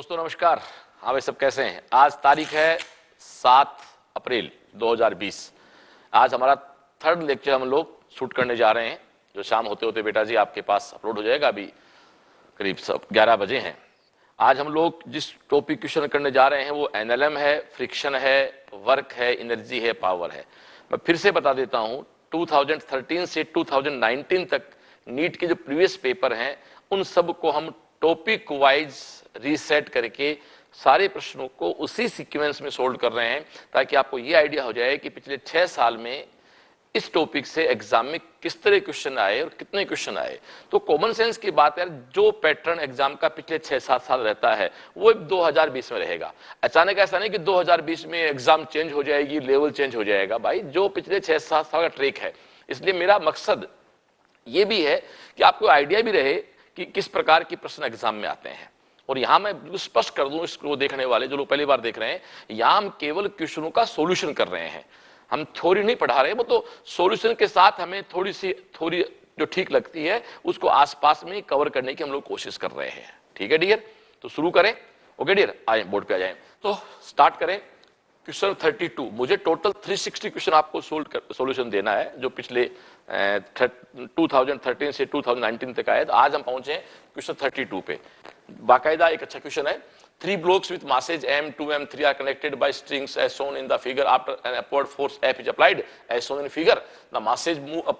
दोस्तों नमस्कार। हाँ भाई, सब कैसे हैं? आज तारीख है 7 अप्रैल 2020। आज हमारा थर्ड लेक्चर हम लोग शूट करने जा रहे हैं, जो शाम होते होते बेटा जी आपके पास अपलोड हो जाएगा। अभी करीब सब 11 बजे हैं। आज हम लोग जिस टॉपिक क्वेश्चन करने जा रहे हैं वो एनएलएम है, फ्रिक्शन है, वर्क है, एनर्जी है, पावर है। मैं फिर से बता देता हूँ, 2013 से 2019 तक नीट के जो प्रीवियस पेपर हैं उन सब को हम टॉपिक वाइज रीसेट करके सारे प्रश्नों को उसी सीक्वेंस में सोल्व कर रहे हैं, ताकि आपको ये आइडिया हो जाए कि पिछले 6 साल में इस टॉपिक से एग्जाम में किस तरह क्वेश्चन आए और कितने क्वेश्चन आए। तो कॉमन सेंस की बात है, जो पैटर्न एग्जाम का पिछले 6-7 साल रहता है वो 2020 में रहेगा। अचानक ऐसा नहीं कि 2020 में एग्जाम चेंज हो जाएगी, लेवल चेंज हो जाएगा। भाई, जो पिछले 6-7 साल का ट्रैक है। इसलिए मेरा मकसद ये भी है कि आपको आइडिया भी रहे कि किस प्रकार की प्रश्न एग्जाम में आते हैं। और यहां मैं स्पष्ट कर दूं इसको देखने वाले जो लोग पहली बार देख रहे हैं, यहां हम केवल क्वेश्चनों का सॉल्यूशन कर रहे हैं, हम थ्योरी नहीं पढ़ा रहे। वो तो सॉल्यूशन के साथ हमें थोड़ी जो ठीक लगती है उसको आसपास में कवर करने की हम लोग कोशिश कर रहे हैं। ठीक है डियर, तो शुरू करें। ओके डियर, आए बोर्ड पे आ जाए। तो स्टार्ट करें क्वेश्चन 32। मुझे टोटल 360 क्वेश्चन आपको सॉल्यूशन देना है, जो पिछले 2013 से 2019 तक आए। तो आज हम पहुंचे क्वेश्चन 32 पे। बाकायदा एक अच्छा क्वेश्चन है। 3 blocks with masses m, 2 m, 3 are connected by strings as shown in the figure. After an upward force F is applied as shown in figure, the masses move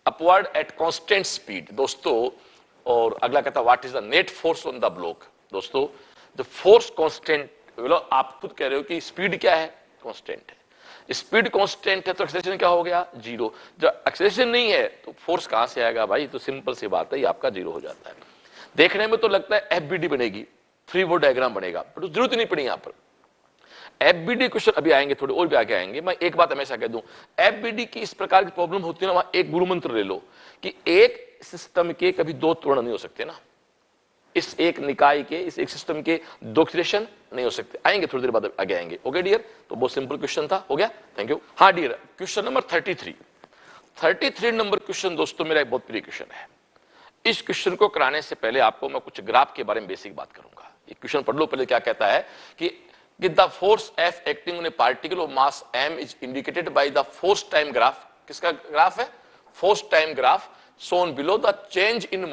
upward at constant speed. दोस्तों, और अगला कहता है what is the net force on the block. दोस्तों, the force constant, आप खुद कह रहे हो कि स्पीड क्या है? कांस्टेंट है। स्पीड कांस्टेंट है तो एक्सेलरेशन क्या हो गया? जीरो। जब एक्सेलरेशन नहीं है तो फोर्स कहां से आएगा? भाई, तो सिंपल सी बात है, ये आपका जीरो हो जाता है। देखने में तो लगता है एफबीडी बनेगी, 3 वो डायग्राम बनेगा, पर तो जरूरत नहीं पड़ी। यहां पर एफबीडी क्वेश्चन अभी आएंगे, थोड़े और भी आगे आएंगे। मैं एक बात हमेशा कह दूं, एफबीडी की इस प्रकार की प्रॉब्लम होती है ना, वहां एक गुरु मंत्र ले लो कि एक सिस्टम के कभी 2 त्वरण नहीं हो सकते ना। इस एक निकाय के, इस एक सिस्टम के 2 एक्सेलरेशन नहीं हो सकते। आएंगे थोड़ी देर बाद, आगे आएंगे। ओके डियर, तो बहुत सिंपल क्वेश्चन था, हो गया, थैंक यू। हाँ dear, question number 33 number question दोस्तों मेरा एक बहुत प्रिय क्वेश्चन है। इस क्वेश्चन को कराने से पहले आपको मैं कुछ ग्राफ के बारे में बेसिक बात करूंगा। ये क्वेश्चन पढ़ लो पहले। क्या कहता है कि the force F acting on A particle of mass m is indicated by the force time graph. किसका ग्राफ है? Force time graph shown below the change in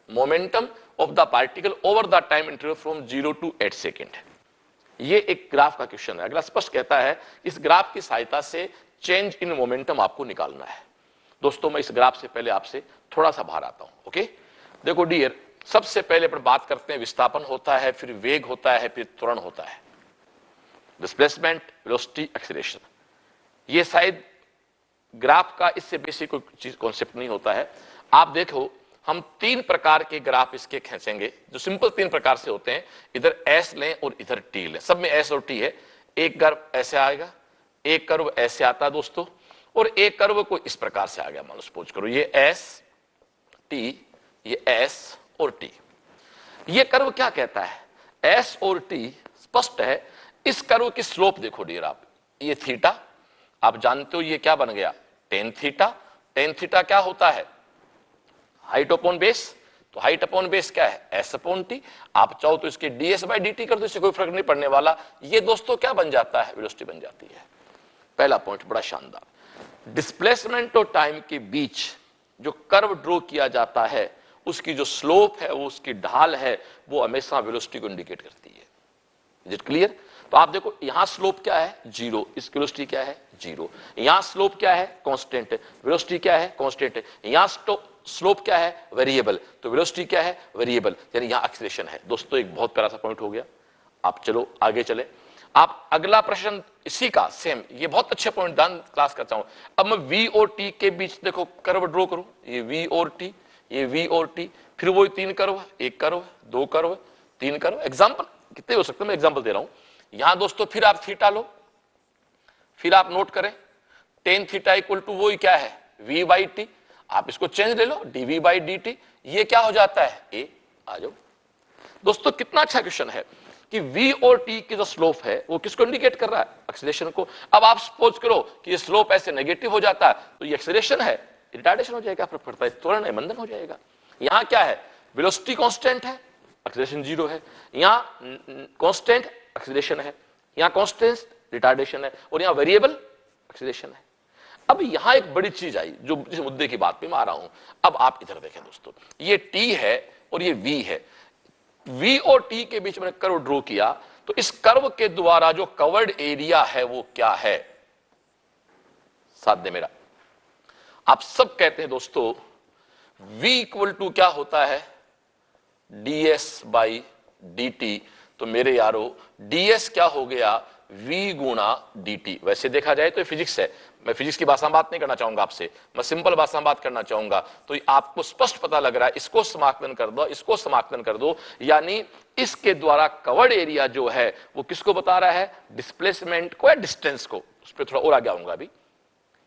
momentum of the particle over the time interval from 0 to 8 second. ये एक graph का question है। अगला स्पष्ट कहता है इस ग्राफ की सहायता से चेंज इन मोमेंटम आपको निकालना है। दोस्तों, मैं इस ग्राफ से पहले आपसे थोड़ा सा बाहर आता हूं। ओके, देखो डियर, सबसे पहले पर बात करते हैं विस्थापन होता है, फिर वेग होता है, फिर त्वरण होता है। Displacement, velocity, acceleration. ये शायद ग्राफ का इससे बेसिक कोई चीज कॉन्सेप्ट नहीं होता है। आप देखो, हम 3 प्रकार के ग्राफ इसके खींचेंगे, जो सिंपल 3 प्रकार से होते हैं। इधर एस लें और इधर टी लें, सब में एस और टी है। एक कर्व ऐसे आएगा, एक कर्व ऐसे आता है दोस्तों, और एक कर्व को इस प्रकार से आ गया। मान लो सपोज करो ये एस टी, ये एस और टी। ये कर्व क्या कहता है? एस और टी स्पष्ट है। इस कर्व की स्लोप देखो डियर आप, ये थीटा, आप जानते हो ये क्या बन गया? Tan theta. टेन थीटा क्या होता है? Height upon base. तो हाइट अपॉन बेस क्या है? S upon T. आप चाहो तो इसके डीएस बाई डी टी कर दो, इससे कोई फर्क नहीं पड़ने वाला। ये दोस्तों क्या बन जाता है? वेलोसिटी बन जाती है। पहला पॉइंट बड़ा शानदार। डिस्प्लेसमेंट और टाइम के बीच जो कर्व ड्रॉ किया जाता है, उसकी जो स्लोप है, वो उसकी ढाल है, वो हमेशा वेलोसिटी को इंडिकेट करती है। Is it clear? तो आप देखो, यहां स्लोप क्या है? जीरो। इसकी वेलोसिटी क्या है? जीरो। यहां स्लोप क्या है? कांस्टेंट है। वेलोसिटी क्या है? कांस्टेंट है। यहां स्लोप क्या है? वेरिएबल। तो वेलोसिटी क्या है? वेरिएबल। यानी यहां एक्सीलरेशन है। दोस्तों, एक बहुत प्यारा सा पॉइंट हो गया। आप चलो आगे चले। आप अगला प्रश्न इसी का सेम, ये बहुत अच्छे पॉइंट दान क्लास करता हूं। अब मैं V और T के बीच देखो कर्व ड्रॉ करूं। ये V और T, ये V और T, फिर वो 3 कर्व, एक कर्व, 2 कर्व, 3 कर्व। एग्जांपल कितने हो सकते हैं, मैं एग्जांपल दे रहा हूं। यहां दोस्तों फिर आप थीटा लो, फिर आप नोट करें टेन थीटा इक्वल टू वो क्या है? V by T. आप इसको चेंज ले लो, dV बाई dt। ये क्या हो जाता है? A। आ जाओ दोस्तों, कितना अच्छा क्वेश्चन है कि V और T की जो स्लोप है वो किसको इंडिकेट कर रहा है? एक्सीलरेशन को। अब आप सपोज करो कि ये स्लोप ऐसे नेगेटिव हो जाता है, तो ये एक्सीलरेशन है, रिटार्डेशन हो जाएगा, फर्क पड़ता है, त्वरण है, मंदन हो जाएगा। यहां क्या है? वेलोसिटी कांस्टेंट है, एक्सीलरेशन 0 है, यहां कांस्टेंट एक्सीलरेशन है, यहां कांस्टेंट रिटार्डेशन है और यहां वेरिएबल एक्सीलरेशन है। अब यहां एक बड़ी चीज आई जो जिस मुद्दे की बात पे मैं आ रहा हूं। अब आप इधर देखें दोस्तों, ये टी है और ये वी है। वी और टी के बीच में कर्व ड्रॉ किया, तो इस कर्व के द्वारा जो कवर्ड एरिया है वो क्या है? साथ दे मेरा। आप सब कहते हैं दोस्तों v इक्वल टू क्या होता है? ds by dt। तो मेरे यारो ds क्या हो गया? v गुणा dt। वैसे देखा जाए तो ये फिजिक्स है, मैं फिजिक्स की भाषा में बात नहीं करना चाहूंगा आपसे, मैं सिंपल भाषा में बात करना चाहूंगा। तो आपको स्पष्ट पता लग रहा है, इसको समाकलन कर दो, इसको समाकलन कर दो, यानी इसके द्वारा कवर्ड एरिया जो है वो किसको बता रहा है? डिस्प्लेसमेंट को या डिस्टेंस को। उस पर थोड़ा और आगे आऊंगा अभी।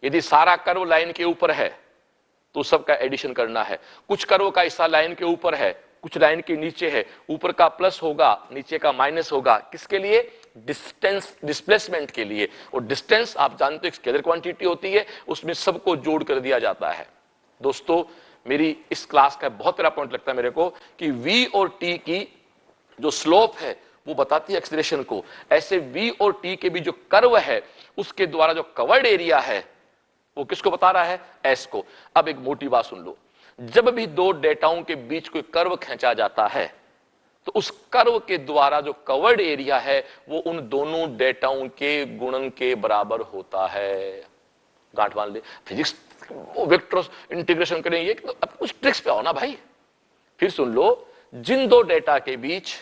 यदि सारा कर्व लाइन के ऊपर है तो सबका एडिशन करना है। कुछ कर्व का हिस्सा लाइन के ऊपर है, कुछ लाइन के नीचे है, ऊपर का प्लस होगा, नीचे का माइनस होगा। किसके लिए? डिस्टेंस, डिस्प्लेसमेंट के लिए। और डिस्टेंस आप जानते हो स्केलर क्वांटिटी होती है, उसमें सबको जोड़ कर दिया जाता है। दोस्तों मेरी इस क्लास का बहुत बड़ा पॉइंट लगता है मेरे को कि v और t की जो स्लोप है वो बताती है एक्सीलरेशन को। ऐसे v और t के भी जो कर्व है उसके द्वारा जो कवर्ड एरिया है वो किसको बता रहा है? s को। अब एक मोटी बात सुन लो, जब भी दो डेटाओं के बीच कोई कर्व खींचा जाता है तो उस कर्व के द्वारा जो कवर्ड एरिया है वो उन दोनों डेटाओं के गुणन के बराबर होता है। गांठ बांध ले, फिजिक्स वेक्टर इंटीग्रेशन करेंगे, अब कुछ ट्रिक्स पे आओ ना भाई। फिर सुन लो, जिन दो डेटा के बीच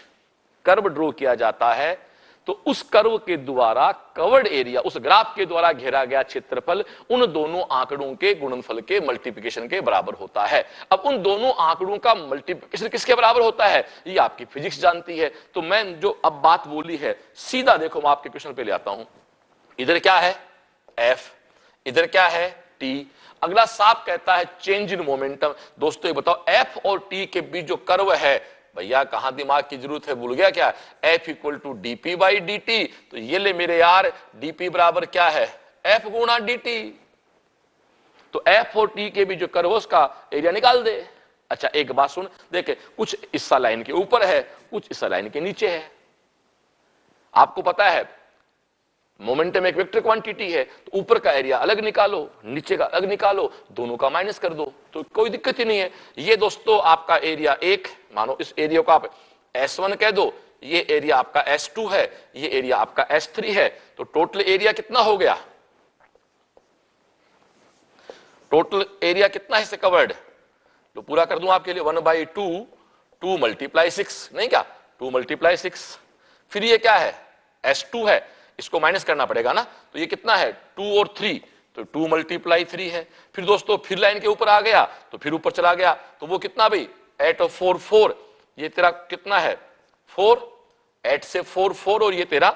कर्व ड्रॉ किया जाता है तो उस कर्व के द्वारा कवर्ड एरिया, उस ग्राफ के द्वारा घेरा गया क्षेत्रफल उन दोनों आंकड़ों के गुणनफल के मल्टीप्लिकेशन के बराबर होता है। अब उन दोनों आंकड़ों का मल्टीप्लिकेशन किसके बराबर होता है ये आपकी फिजिक्स जानती है। तो मैं जो अब बात बोली है सीधा देखो, मैं आपके क्वेश्चन पे ले आता हूं। इधर क्या है? F, इधर क्या है? T। अगला साफ कहता है चेंज इन मोमेंटम। दोस्तों ये बताओ F और T के बीच जो कर्व है, भैया कहां दिमाग की जरूरत है, भूल गया क्या? F equal to dp by dt। तो ये ले मेरे यार, dp बराबर क्या है? F गुणा dt। तो F और T के बीच जो कर्व उसका एरिया निकाल दे। अच्छा एक बात सुन, देखे कुछ हिस्सा लाइन के ऊपर है, कुछ हिस्सा लाइन के नीचे है। आपको पता है मोमेंटम एक वेक्टर क्वांटिटी है, तो ऊपर का एरिया अलग निकालो, नीचे का अलग निकालो, दोनों का माइनस कर दो, तो कोई दिक्कत ही नहीं है। ये दोस्तों आपका एरिया 1, मानो इस एरिया को आप S1 कह दो, ये एरिया आपका S2 है, ये एरिया आपका S3 है। तो टोटल एरिया कितना हो गया? टोटल एरिया कितना है कवर्ड? तो पूरा कर दूं आपके लिए, 1/2, 2 मल्टीप्लाई 6, नहीं क्या? 2 मल्टीप्लाई 6। फिर ये क्या है? S2 है, इसको माइनस करना पड़ेगा ना, तो ये कितना है? 2 और 3, तो 2 मल्टीप्लाई 3 है। फिर दोस्तों फिर लाइन के ऊपर आ गया तो फिर ऊपर चला गया, तो वो कितना भाई? 8 और 4 4, ये तेरा कितना है? 4, 8 से 4 4 और ये तेरा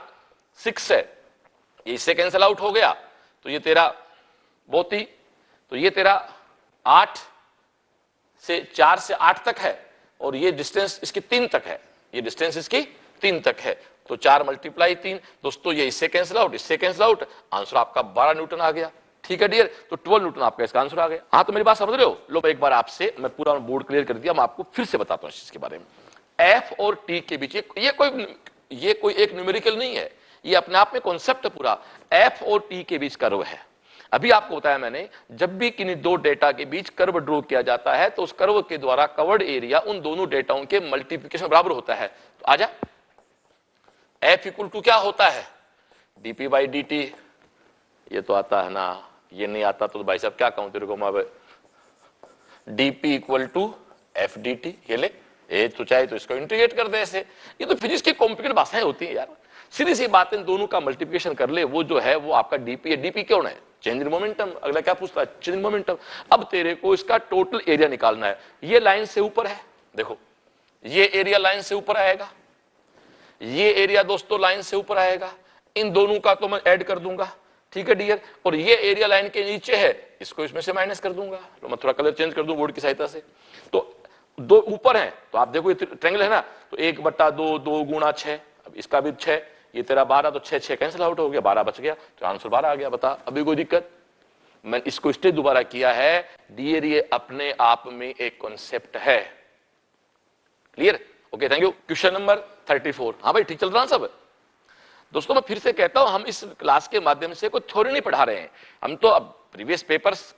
6 है, ये इससे कैंसिल आउट हो गया, तो ये तेरा बोती, तो ये तेरा 8 से 4 से 8 तक है और ये डिस्टेंस इसकी 3 तक है, ये डिस्टेंस इसकी 3 तक है। तो 4 मल्टीप्लाई 3, दोस्तों ये इससे कैंसिल आउट, इससे कैंसिल आउट, आंसर आपका 12 न्यूटन आ गया। ठीक है डियर, तो 12 न्यूटन आपका इसका आंसर आ गया। हाँ तो मेरी बात समझ रहे हो? लो एक बार आपसे मैं पूरा बोर्ड क्लियर कर दिया, मैं आपको फिर से बताता हूं इस चीज के बारे में। F और T के बीच ये कोई एक न्यूमेरिकल नहीं है, ये अपने आप में कॉन्सेप्ट है पूरा। F और T के बीच कर्व है। अभी आपको बताया मैंने, जब भी किन्हीं दो डेटा के बीच कर्व ड्रॉ किया जाता है तो उस कर्व के द्वारा कवर्ड एरिया उन दोनों डेटाओं के मल्टीप्लिकेशन बराबर होता है। तो आजा, F इक्वल टू क्या होता है? dp by dt। ये तो आता है ना, ये नहीं आता तो भाई साहब क्या कहूं तेरे को मैं। dp equal to f dt, ये ले, ये तो चाहे तो इसको इंटीग्रेट कर दे ऐसे। ये तो फिजिक्स की कॉम्प्लिकेटेड भाषाएं होती हैं यार, सीधी सी बात है, दोनों का मल्टीप्लिकेशन कर ले, वो जो है वो आपका dp है। dp क्यों है? Change in momentum. अगला क्या पूछता है? Change in momentum. अब तेरे को इसका टोटल एरिया निकालना है। ये लाइन से ऊपर है, देखो ये एरिया लाइन से ऊपर आएगा, ये एरिया दोस्तों लाइन से ऊपर आएगा, इन दोनों का तो मैं ऐड कर दूंगा। ठीक है डियर, और ये एरिया लाइन के नीचे है, इसको इसमें से माइनस कर दूंगा। तो मैं थोड़ा कलर चेंज कर दूं बोर्ड की सहायता से। तो दो ऊपर है, तो आप देखो ये ट्रायंगल है ना, तो 1/2, 2 गुणा 6, अब इसका भी 6, ये तेरा 12, तो 6 कैंसिल आउट हो गया, 12 बच गया, तो आंसर 12 आ गया। बता अभी कोई दिक्कत? मैं इसको इसलिए दोबारा किया है डियर, ये अपने आप में एक कॉन्सेप्ट है। Clear? Okay, thank you. Question number 34। हाँ भाई, ठीक चल रहा है सब? दोस्तों मैं फिर से कहता हूं, हम इस क्लास के माध्यम से कोई थ्योरी नहीं पढ़ा रहे हैं, हम तो अब प्रीवियस पेपर्स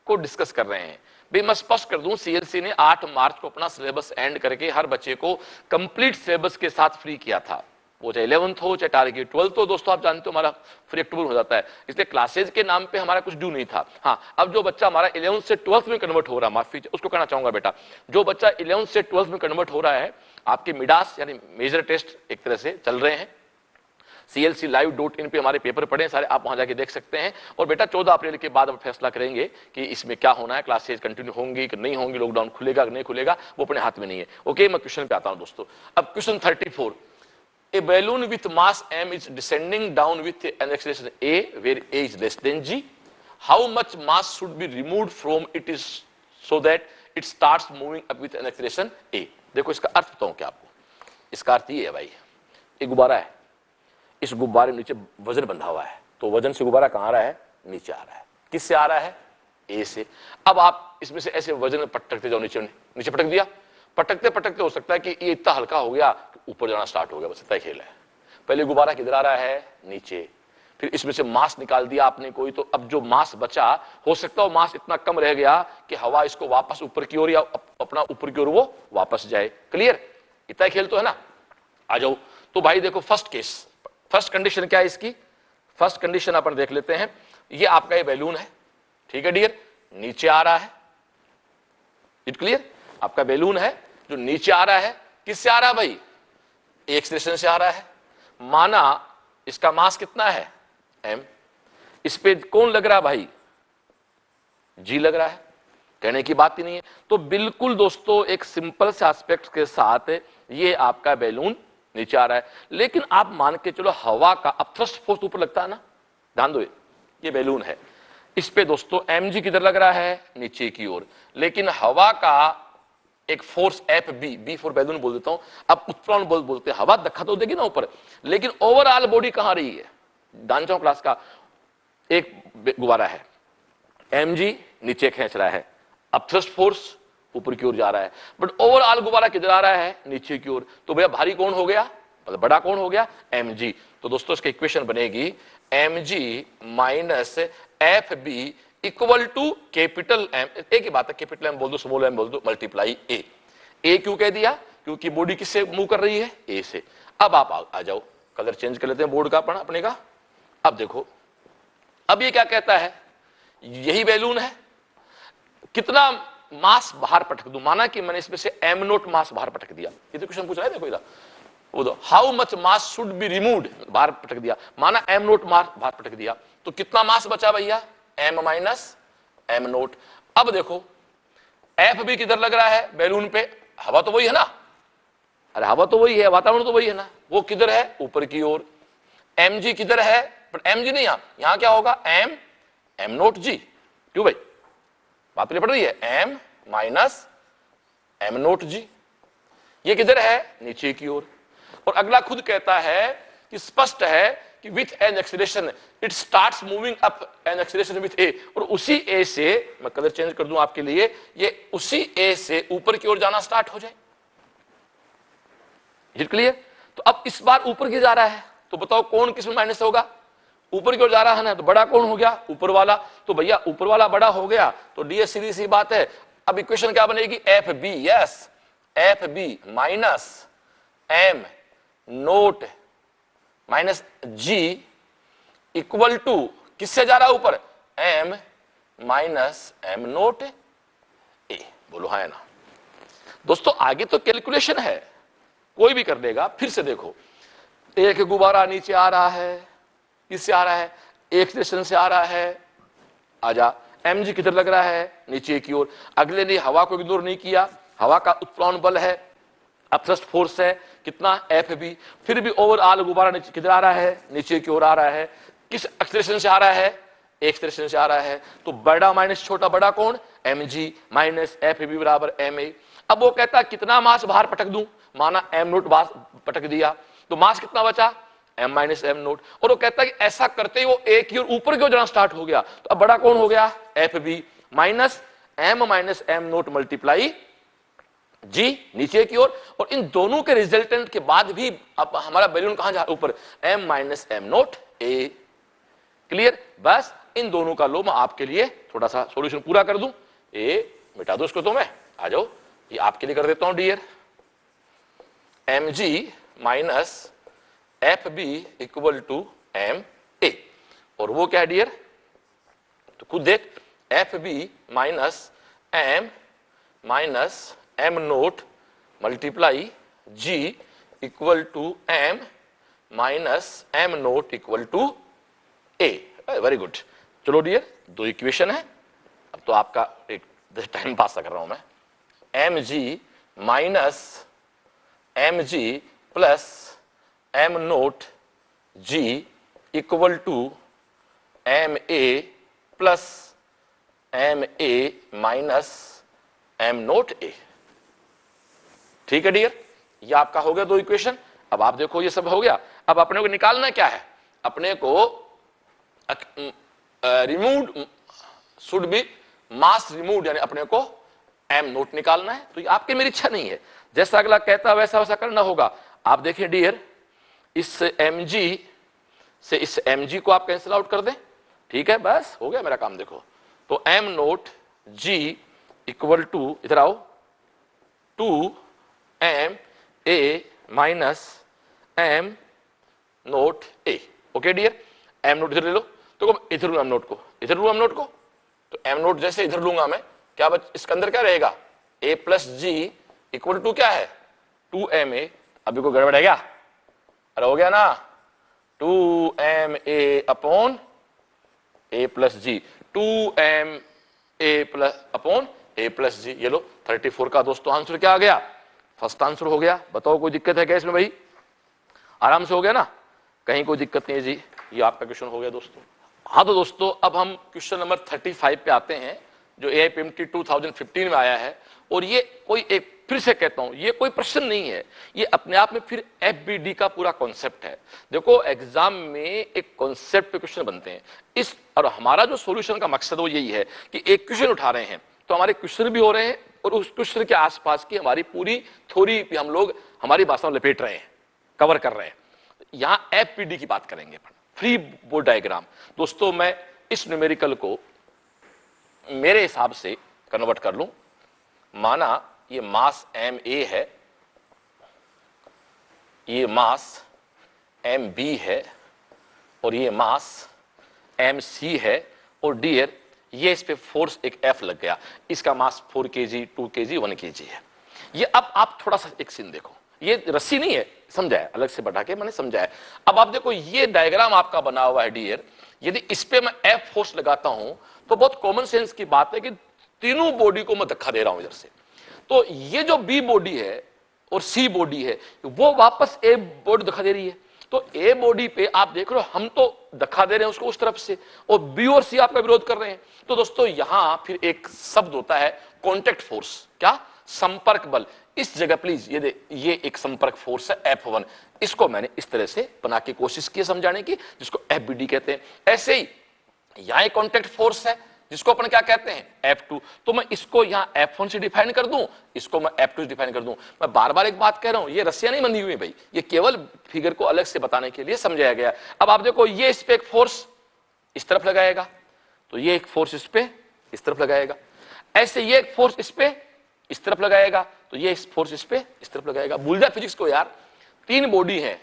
को डिस्कस कर रहे हैं। भाई मैं स्पष्ट कर दूं, सीएलसी ने 8 मार्च को अपना सिलेबस एंड करके हर बच्चे को कंप्लीट सिलेबस के साथ फ्री किया था, वो चाहे 11th हो चाहे टारगेट 12th हो। दोस्तों आप जानते हो हमारा फ्री अक्टूबर हो जाता है, इसलिए क्लासेज के नाम पे हमारा कुछ ड्यू नहीं था। हाँ, अब जो बच्चा हमारा 11th से 12th में कन्वर्ट हो रहा है, माफी उसको कहना चाहूंगा बेटा, जो बच्चा 11th से 12th में कन्वर्ट हो रहा है, आपके मिडास यानी मेजर टेस्ट एक तरह से चल रहे हैं। CLClive.in पे हमारे पेपर पढ़े सारे, आप वहां जाके देख सकते हैं। और बेटा 14 अप्रैल के बाद अब फैसला करेंगे कि इसमें क्या होना है, क्लासेज कंटिन्यू होंगी कि नहीं होंगी, लॉकडाउन खुलेगा कि नहीं खुलेगा, वो अपने हाथ में नहीं है। ओके, मैं क्वेश्चन पे आता हूं दोस्तों। अब question 34, A balloon with mass m is descending down with an acceleration a where a is less than g, how much mass should be removed from it is so that it starts moving up with an acceleration a। देखो इसका अर्थ बताऊं क्या आपको, इसका अर्थ ये है भाई, एक गुब्बारा है, इस गुब्बारे नीचे वजन बंधा हुआ है, तो वजन से गुब्बारा कहां आ रहा है, नीचे आ रहा है। किससे आ रहा है, ए से। अब आप इसमें से ऐसे वजन पटकते जाओ, नीचे नीचे पटक दिया, पटकते पटकते हो सकता है कि ये इतना हल्का हो गया कि ऊपर जाना स्टार्ट हो गया, बस इतना खेल है। पहले गुब्बारा किधर आ रहा है, नीचे, फिर इसमें से मास निकाल दिया आपने कोई, तो अब जो मास बचा, हो सकता है मास इतना कम रह गया कि हवा इसको वापस ऊपर की ओर या अपना ऊपर की ओर वो वापस जाए। क्लियर, इतना खेल तो है ना। आ जाओ, तो भाई देखो फर्स्ट केस, फर्स्ट कंडीशन क्या है इसकी, फर्स्ट कंडीशन अपन देख लेते हैं। ये आपका ये बैलून है, ठीक है डियर, नीचे आ रहा है, इट क्लियर, आपका बैलून है जो नीचे आ रहा है। किससे आ रहा है भाई, एक्सेलरेशन से आ रहा है। माना इसका मास कितना है, m, इस पे कौन लग रहा है भाई, g लग रहा है, कहने की बात ही नहीं है। तो बिल्कुल दोस्तों एक सिंपल से एस्पेक्ट के साथ ये आपका बैलून नीचे आ रहा है। लेकिन आप मान के चलो हवा का अब थ्रस्ट फोर्स ऊपर लगता है ना, ध्यान दो, ये बैलून है, इस पे दोस्तों mg किधर लग रहा है, नीचे की ओर। लेकिन हवा का एक force F B for balloon बोल देता हूं, अब उत्प्लवन बोलते हैं, हवा धक्का तो देगी ना ऊपर, लेकिन ओवरऑल बॉडी कहां रही है, दानचाओ क्लास का एक गुब्बारा है, mg नीचे खींच रहा है, अब थ्रस्ट फोर्स ऊपर की ओर जा रहा है, बट ओवरऑल गुब्बारा किधर आ रहा है, नीचे की ओर। तो भैया भारी कौन हो गया, मतलब बड़ा कौन हो गया, mg। तो दोस्तों इसकी इक्वेशन बनेगी mg minus F B equal to capital M, एक ही बात है, कैपिटल एम बोल दो स्मॉल एम बोल दो, मल्टीप्लाई ए। ए क्यों कह दिया, क्योंकि बॉडी किससे मूव कर रही है, ए से। अब आप आ जाओ, कलर चेंज कर लेते हैं बोर्ड का अपने का। अब देखो, अब ये क्या कहता है, यही बैलून है, कितना मास बाहर पटक दूं, माना कि मैंने इसमें से एम नोट मास बाहर पटक दिया, ये तो क्वेश्चन पूछ रहा है, देखो इधर वो दो, how much mass should be removed, बाहर पटक दिया, माना एम नोट मास बाहर पटक दिया, तो कितना मास बचा भैया, m माइनस m नोट। अब देखो एफ भी किधर लग रहा है बैलून पे, हवा तो वही है ना, अरे हवा तो वही है, वातावरण तो वही है ना, वो किधर है, ऊपर की ओर। mg किधर है, बट mg नहीं, यहां क्या होगा, m नोट g। क्यों भाई, बात पड़ रही है, m minus m note g, ये किधर है, नीचे की ओर। और अगला खुद कहता है कि स्पष्ट है कि with an acceleration it starts moving up an acceleration with a, और उसी ए से, मैं कलर चेंज कर दूं आपके लिए, ये उसी ए से ऊपर की ओर जाना स्टार्ट हो जाए। Is clear. तो अब इस बार ऊपर की जा रहा है, तो बताओ कौन किस में माइनस होगा, ऊपर की ओर जा रहा है ना, तो बड़ा कौन हो गया, ऊपर वाला। तो भैया ऊपर वाला बड़ा हो गया, तो डी सीधी सी बात है। अब इक्वेशन क्या बनेगी, F B, yes F B minus M nought minus g equal to किससे जा रहा है ऊपर, m minus m nought a. बोलो हाँ है ना। दोस्तों आगे तो कैलकुलेशन है, कोई भी कर लेगा। फिर से देखो, एक गुब्बारा नीचे आ रहा है, किससे आ रहा है, एक्सेलरेशन से आ रहा है, आजा, mg किधर लग रहा है, नीचे की ओर। अगले ने हवा को इग्नोर नहीं किया, हवा का उत्प्लवन बल है, अपथ्रस्ट फोर्स है कितना, एफ बी। फिर भी ओवरऑल गुब्बारा नीचे किधर आ रहा है, नीचे की ओर आ रहा है। किस एक्सेलरेशन से आ रहा है, एक्सेलरेशन से आ रहा है। तो बड़ा माइनस छोटा, बड़ा कौन, mg माइनस एफ बी बराबर ma। अब वो कहता है कितना मास बाहर पटक दूं, माना m नोट बाहर पटक दिया, तो मास कितना बचा, m माइनस m नोट। और वो कहता है कि ऐसा करते ही वो a की ओर ऊपर की ओर जाना स्टार्ट हो गया, तो अब बड़ा कौन हो गया, F B minus m minus m naught multiply g नीचे की ओर, और इन दोनों के रिजल्टेंट के बाद भी अब हमारा बैलून कहां जा ऊपर, m माइनस एम नोट ए। क्लियर? बस इन दोनों का लो मैं आपके लिए थोड़ा सा सॉल्यूशन पूरा कर दूं। ए मिटा दो इसको, तो मैं आ जाओ, ये आपके लिए कर देता हूं dear. M g minus F B equal to M a, और वो क्या है डियर, तो खुद देख, F B minus M nought multiply g equal to M minus M nought equal to a. Very good. चलो डियर, दो इक्वेशन है, अब तो आपका एक टाइम पास कर रहा हूं मैं। M g minus m g plus m note g equal to M a plus m a minus M note a. ठीक है डियर, ये आपका हो गया दो इक्वेशन। अब आप देखो ये सब हो गया, अब अपने को निकालना क्या है, अपने को remove should be mass remove, यानी अपने को एम नोट निकालना है। तो ये आपकी मेरी इच्छा नहीं है, जैसा अगला कहता है वैसा वैसा करना होगा। आप देखिए डियर, इस एम जी से इस एम जी को आप कैंसिल आउट कर दें, ठीक है, बस हो गया मेरा काम। देखो तो M note g equal to, इधर आओ, two M a minus M note a. Okay dear, M nought इधर ले लो, तो इधर लू एम नोट को, इधर लू एम नोट को, तो एम नोट जैसे इधर लूंगा मैं, क्या इसके अंदर क्या रहेगा, ए प्लस जी इक्वल टू क्या है, टू एम ए। अभी कोई गड़बड़ है क्या? अरे हो गया ना, two M a upon a plus g, two M a plus upon a plus g. ये लो 34 का दोस्तों आंसर क्या आ गया, फर्स्ट आंसर हो गया। बताओ कोई दिक्कत है क्या इसमें भाई? आराम से हो गया ना, कहीं कोई दिक्कत नहीं है जी। ये आपका क्वेश्चन हो गया दोस्तों। हाँ तो दोस्तों अब हम क्वेश्चन नंबर 35 पे आते हैं, जो AIPMT 2015 में आया है। और ये कोई एक, फिर से कहता हूं, ये कोई प्रश्न नहीं है, ये अपने आप में फिर FBD का पूरा कॉन्सेप्ट है। देखो एग्जाम में एक कॉन्सेप्ट पे क्वेश्चन बनते हैं इस, और हमारा जो सॉल्यूशन का मकसद वो यही है कि एक क्वेश्चन उठा रहे हैं तो हमारे क्वेश्चन भी हो रहे हैं, और उस क्वेश्चन के आसपास की हमारी पूरी थ्योरी भी हम लोग हमारी भाषा में लपेट रहे हैं, कवर कर रहे हैं। यहां FBD की बात करेंगे, फ्री बोर्ड डायग्राम। दोस्तों मैं इस न्यूमेरिकल को मेरे हिसाब से कन्वर्ट कर लूं, माना ये मास एम ए है, ये मास एम बी है, और ये मास एम सी है, और डियर ये इस पे फोर्स एक एफ लग गया, इसका मास 4 kg 2 kg 1 kg है। ये अब आप थोड़ा सा एक सीन देखो, ये रस्सी नहीं है, समझा है, अलग से बढ़ा के मैंने समझा है। अब आप देखो ये डायग्राम आपका बना हुआ है डियर, यदि इस पे मैं एफ फोर्स लगाता हूं तो बहुत कॉमन सेंस की बात है कि तीनों बॉडी को मैं धक्का दे रहा हूं इधर से, तो ये जो बी बॉडी है और सी बॉडी है वो वापस ए बॉडी धक्का दे रही है। तो ए बॉडी पे आप देख रहे हो हम तो धक्का दे रहे हैं उसको उस तरफ से, और बी और सी आपका विरोध कर रहे हैं। तो दोस्तों यहां फिर एक शब्द होता है कॉन्टेक्ट फोर्स, क्या, संपर्क बल। इस जगह प्लीज ये एक संपर्क फोर्स है F1, इसको मैंने इस तरह से बना के कोशिश की समझाने की, जिसको FBD कहते हैं। ऐसे ही यहां एक कॉन्टेक्ट फोर्स है जिसको अपन क्या कहते हैं, F2। तो मैं इसको यहां F1 से डिफाइन कर दूं, इसको मैं F2 से डिफाइन कर दूं। मैं बार बार एक बात कह रहा हूं, ये रस्सियां नहीं बंधी हुई भाई, ये केवल फिगर को अलग से बताने के लिए समझाया गया। अब आप देखो ये इस पे एक फोर्स इस तरफ लगाएगा, तो ये एक फोर्स इस पे इस तरफ लगाएगा, ऐसे ये एक फोर्स इस पे इस तरफ लगाएगा, तो ये फोर्स इस पे इस तरफ लगाएगा। भूल जा फिजिक्स को यार, तीन बॉडी है,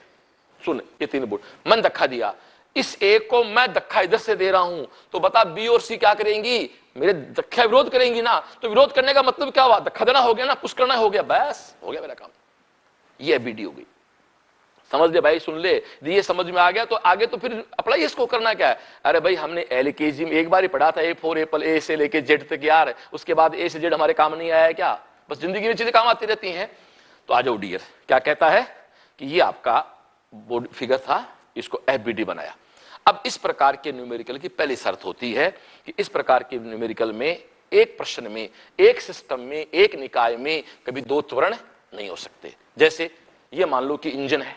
सुन ये तीन बॉडी, मन धक्का दिया, इस एक को मैं धक्का इधर से दे रहा हूं, तो बता बी और सी क्या करेंगी, मेरे धक्का विरोध करेंगी ना। तो विरोध करने का मतलब क्या हुआ, धक्का देना हो गया ना, पुश करना हो गया, बस हो गया मेरा काम। ये FBD हो गई, समझ ले भाई, सुन ले, ये समझ में आ गया तो आगे तो फिर अप्लाई इसको करना क्या है। अरे भाई हमने LKG में एक बार ही पढ़ा था, A फॉर एप्पल, A से लेके Z तक यार, उसके बाद A से Z हमारे काम नहीं आया है क्या, बस जिंदगी में चीजें काम आती रहती हैं। तो आ जाओ डियर, क्या कहता है कि ये आपका बोर्ड फिगर था, इसको FBD बनाया। अब इस प्रकार के न्यूमेरिकल की पहली शर्त होती है कि इस प्रकार के न्यूमेरिकल में एक प्रश्न में, एक सिस्टम में, एक निकाय में कभी दो त्वरण नहीं हो सकते। जैसे ये मान लो कि इंजन है,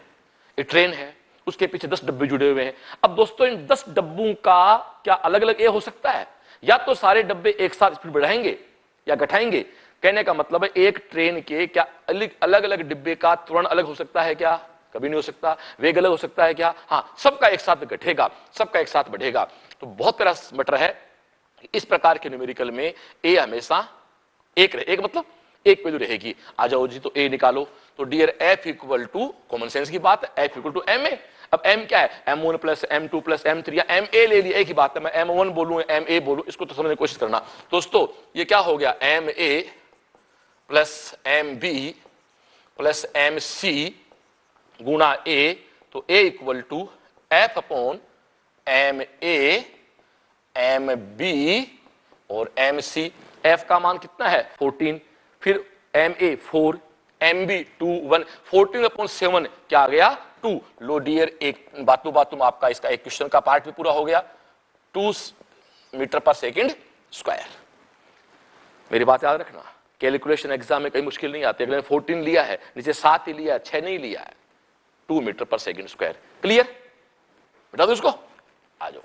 ये ट्रेन है, उसके पीछे 10 डब्बे जुड़े हुए हैं। अब दोस्तों इन 10 डब्बों का क्या अलग अलग ए हो सकता है, या तो सारे डब्बे एक साथ स्पीड बढ़ाएंगे या घटाएंगे, कहने का मतलब है एक ट्रेन के क्या अलग अलग डिब्बे का त्वरण अलग हो सकता है क्या? कभी नहीं हो सकता। वेग अलग हो सकता है क्या? हाँ, सबका एक साथ घटेगा, सबका एक साथ बढ़ेगा। तो बहुत बड़ा मैटर है। इस प्रकार के न्यूमेरिकल में ए हमेशा एक रहे, एक मतलब एक वैल्यू रहेगी। आ जाओ जी, तो ए निकालो। तो dear F equal to, common sense की बात है, F equal to M a. अब एम क्या है? M1 plus M2 plus M3 या MA ले लिया, एक ही बात है। मैं M1 बोलूं MA बोलूं, इसको तो समझने की कोशिश करना दोस्तों। ये क्या हो गया? MA plus MB plus MC गुना A। तो A equal to F upon MA MB और MC। F का मान कितना है? 14। फिर MA 4, MB 2 1। 14 अपॉन 7 क्या आ गया? 2। लो डियर, एक बातों बातों में आपका इसका एक क्वेश्चन का पार्ट भी पूरा हो गया। 2 मीटर पर सेकंड स्क्वायर। मेरी बात याद रखना, कैलकुलेशन एग्जाम में कहीं मुश्किल नहीं आती। अगर 14 लिया है, नीचे 7 ही लिया है, 6 नहीं लिया है। 2 मीटर पर सेकंड स्क्वायर। क्लियर? बता दो इसको, आ जाओ।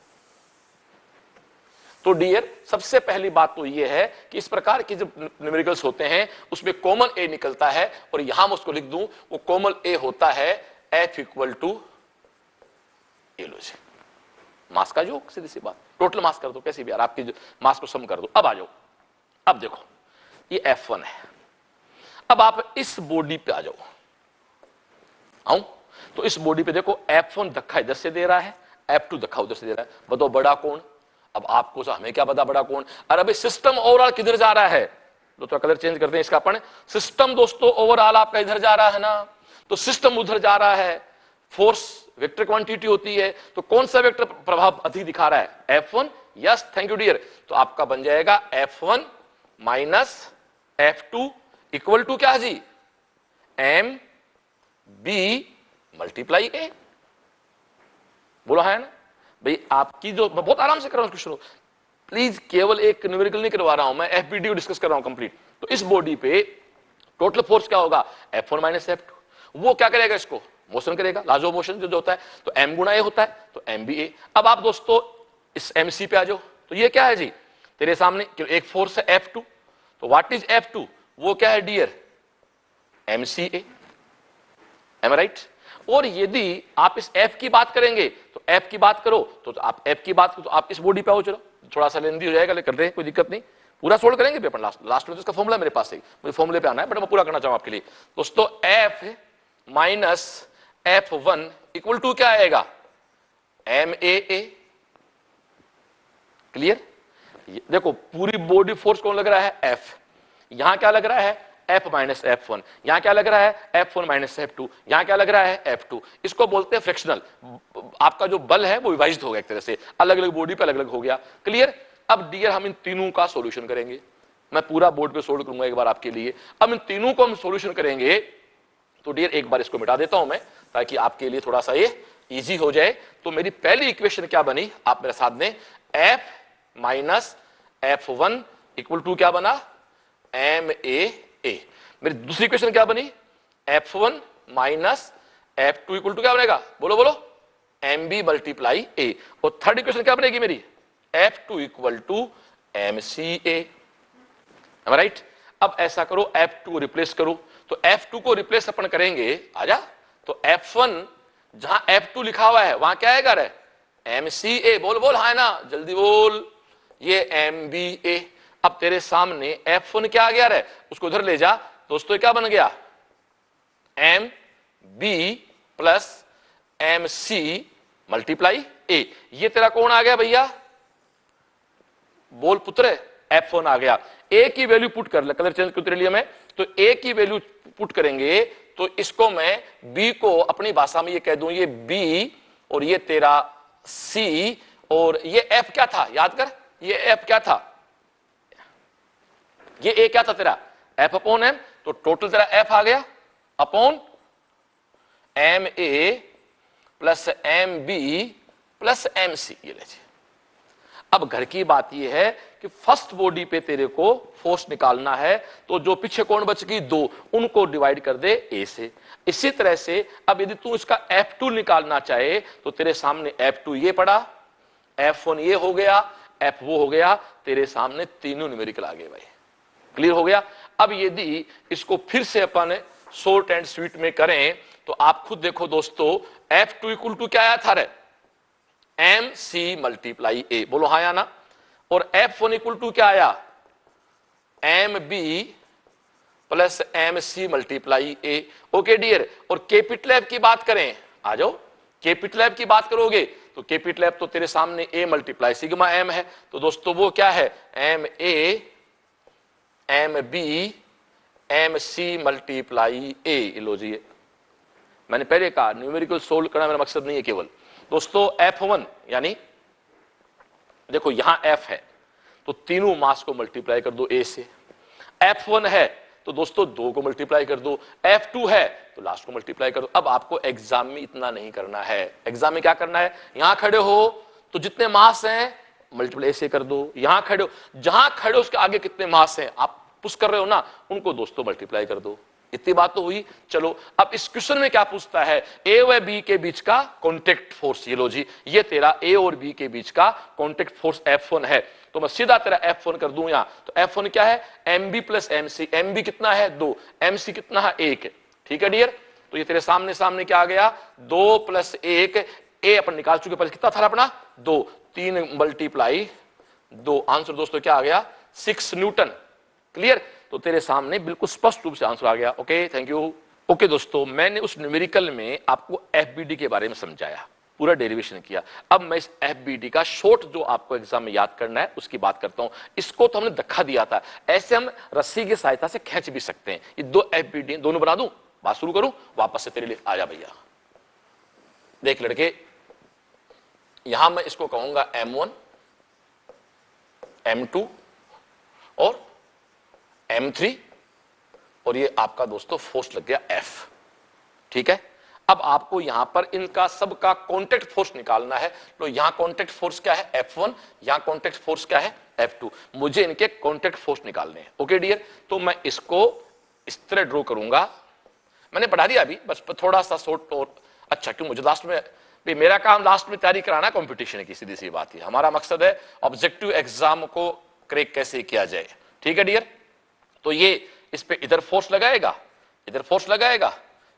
तो डियर, सबसे पहली बात तो यह है कि इस प्रकार के जब न्यूमेरिकल्स होते हैं उसमें कॉमन ए निकलता है, और यहां मैं उसको लिख दूं, वो कॉमन ए होता है एफ इक्वल टू ए लो जी, मास का जो सीधी सी बात, टोटल मास कर दो कैसी भी यार, आपकी मास को सम कर दो। अब आ जाओ, अब देखो ये F1 है। अब आप इस बॉडी पे आ जाओ, आऊं तो इस बॉडी पे देखो F1 धक्का इधर से दे रहा है, F2 धक्का उधर से दे रहा है। बताओ बड़ा कौन? अब आपको हमें क्या पता बड़ा कौन? अरे भाई सिस्टम ओवरऑल किधर जा रहा है? तो थोड़ा कलर चेंज करते हैं इसका अपन। सिस्टम दोस्तों ओवरऑल आपका इधर जा रहा है ना, तो सिस्टम उधर जा रहा है। फोर्स वेक्टर क्वांटिटी होती है, तो कौन सा वेक्टर प्रभाव अधिक दिखा रहा है? F1। Yes, thank you dear. तो आपका बन जाएगा F1 minus F2 equal to क्या जी? M B multiply a. बोलो है ना भाई? आपकी जो, मैं बहुत आराम से कर रहा हूं क्वेश्चन, प्लीज केवल एक न्यूमेरिकल नहीं करवा रहा हूं मैं, एफबीडी डिस्कस कर रहा हूं कंप्लीट। तो इस बॉडी पे टोटल फोर्स क्या होगा? F1 minus F2। वो क्या करेगा? इसको मोशन करेगा, लाज ऑफ मोशन जो होता है, तो M गुना ए होता है, तो एम बी ए। अब आप दोस्तों इस MC पे आ जाओ, तो ये क्या है जी? तेरे सामने एक फोर्स है F2, तो व्हाट इज F2? वो क्या है डियर? MCA। M right? और यदि आप इस F की बात करेंगे, तो F की बात करो, तो आप F की बात करो, तो आप इस बॉडी पे आओ। चलो थोड़ा सा लेंदी हो जाएगा, लेकिन कर दे, कोई दिक्कत नहीं, पूरा सोल्व करेंगे भी अपन। लास्ट में तो इसका फॉर्मूला मेरे पास है, मुझे फॉर्मूले पे आना है, बट मैं पूरा करना चाहूं आपके लिए दोस्तों। F minus F1 equal to क्या आएगा? MAA। क्लियर? देखो पूरी बॉडी फोर्स कौन लग रहा है? F। यहां क्या लग रहा है? F minus F1। यहां क्या लग रहा है? F1 minus F2। यहां क्या लग रहा है? F2। इसको बोलते हैं फ्रिक्शनल। आपका जो बल है वो विभाजित हो गया एक तरह से, अलग अलग बॉडी पे अलग अलग हो गया। क्लियर? अब डियर हम इन तीनों का सॉल्यूशन करेंगे, मैं पूरा बोर्ड पे सोल्व करूंगा एक बार आपके लिए। अब इन तीनों को हम सॉल्यूशन करेंगे, तो डियर एक बार इसको मिटा देता हूं मैं, ताकि आपके लिए थोड़ा सा ये इजी हो जाए। तो मेरी पहली इक्वेशन क्या बनी? आप मेरे साथ में, F minus F1 equal to क्या बना? MAA। मेरी दूसरी इक्वेशन क्या बनी? F1 minus F2 equal to क्या बनेगा? बोलो बोलो, MB मल्टीप्लाई A। और थर्ड इक्वेशन क्या बनेगी मेरी? F2 equal to MCA। Right? अब ऐसा करो, F2 को रिप्लेस करो। तो F2 को रिप्लेस अपन करेंगे, आजा। तो F1 जहां F2 लिखा हुआ है वहां क्या आएगा रे? MCA। बोल बोल, हाँ ना, जल्दी बोल, ये MBA। अब तेरे सामने F1 क्या आ गया रे? उसको उधर ले जा दोस्तों, क्या बन गया? MB plus MC multiply A। ये तेरा कौन आ गया भैया? बोल पुत्र, F1 आ गया। A की वैल्यू पुट कर ले, कलर चेंज तेरे लिए मैं, तो A की वैल्यू पुट करेंगे, तो इसको मैं B को अपनी भाषा में ये कह दूं, ये B और ये तेरा C, और ये F क्या था? याद कर, ये F क्या था? ये A क्या था तेरा? F upon M। तो टोटल तेरा F आ गया upon MA plus MB plus MC। ये ले। अब घर की बात यह है कि फर्स्ट बॉडी पे तेरे को फोर्स निकालना है, तो जो पीछे कौन बच गई? 2, उनको डिवाइड कर दे A से। इसी तरह से अब यदि तू इसका F2 निकालना चाहे, तो तेरे सामने F2 ये पड़ा, F1 ये हो गया, F वो हो गया, तेरे सामने तीनों न्यूमेरिकल आ गए भाई। क्लियर हो गया? अब यदि इसको फिर से अपन शॉर्ट एंड स्वीट में करें तो आप खुद देखो दोस्तों, F2 इक्वल टू क्या आया था रे, MC मल्टीप्लाई A, बोलो हाँ या ना। और F1 इक्वल टू क्या आया, MB plus MC multiply A। Okay dear, और कैपिटल F की बात करें, आ जाओ, कैपिटल F की बात करोगे तो कैपिटल F तो तेरे सामने A मल्टीप्लाई सिग्मा M है, तो दोस्तों वो क्या है, MA MB MC multiply A। लो जी, मैंने पहले कहा न्यूमेरिकल सोल्व करना मेरा मकसद नहीं है केवल दोस्तों। F1 यानी देखो यहां F है तो तीनों मास को मल्टीप्लाई कर दो A से, F1 है तो दोस्तों 2 को मल्टीप्लाई कर दो, F2 है तो लास्ट को मल्टीप्लाई कर दो। अब आपको एग्जाम में इतना नहीं करना है, एग्जाम में क्या करना है, यहां खड़े हो तो जितने मास हैं मल्टीप्लाई से कर दो, यहां खड़े हो, जहां खड़े हो उसके आगे कितने मास हैं आप पुश कर रहे हो ना, उनको दोस्तों मल्टीप्लाई कर दो। इतनी बात तो हुई। चलो अब इस क्वेश्चन में क्या पूछता है, ए व बी के बीच का कॉन्टेक्ट फोर्स, ये लो जी, ये तेरा ए और बी के बीच का कॉन्टेक्ट फोर्स F1 है, तो मैं सीधा तेरा F1 कर दूं यहां। तो F1 क्या है, MB प्लस MC, MB कितना है 2, MC कितना है 1, ठीक है डियर। तो ये तेरे सामने सामने क्या आ गया, 2 प्लस 1, ए अपन निकाल चुके पहले, कितना था अपना 2, 3 मल्टीप्लाई 2, आंसर दोस्तों क्या आ गया 6 न्यूटन। क्लियर, तो तेरे सामने बिल्कुल स्पष्ट रूप से आंसर आ गया। Okay thank you. ओके दोस्तों, मैंने उस न्यूमेरिकल में आपको FBD के बारे में समझाया, पूरा डेरिवेशन किया। अब मैं इस FBD का शॉर्ट जो आपको एग्जाम में याद करना है उसकी बात करता हूं। इसको तो हमने धक्का दिया था, ऐसे हम रस्सी की सहायता से खींच भी सकते हैं। ये 2 FBD दोनों बना दूं, बात शुरू करूं वापस से तेरे लिए, आ जा भैया। देख लड़के, यहां मैं इसको कहूंगा M1 M2 और M3, और ये आपका दोस्तों फोर्स लग गया F, ठीक है। अब आपको यहां पर इनका सबका कॉन्टेक्ट फोर्स निकालना है। तो यहां कॉन्टेक्ट फोर्स क्या है F1, यहां कॉन्टेक्ट फोर्स क्या है F2, मुझे इनके कॉन्टेक्ट फोर्स निकालने हैं। ओके डियर, तो मैं इसको इस तरह ड्रॉ करूंगा, मैंने पढ़ा दिया अभी, बस थोड़ा सा शॉर्ट और अच्छा, क्यों मुझे लास्ट में भी मेरा काम लास्ट में तैयारी कराना कंपटीशन की, सीधी सी बात है। हमारा मकसद है ऑब्जेक्टिव एग्जाम को क्रैक कैसे किया जाए, ठीक है डियर। तो ये इस पे इधर फोर्स लगाएगा, इधर फोर्स लगाएगा,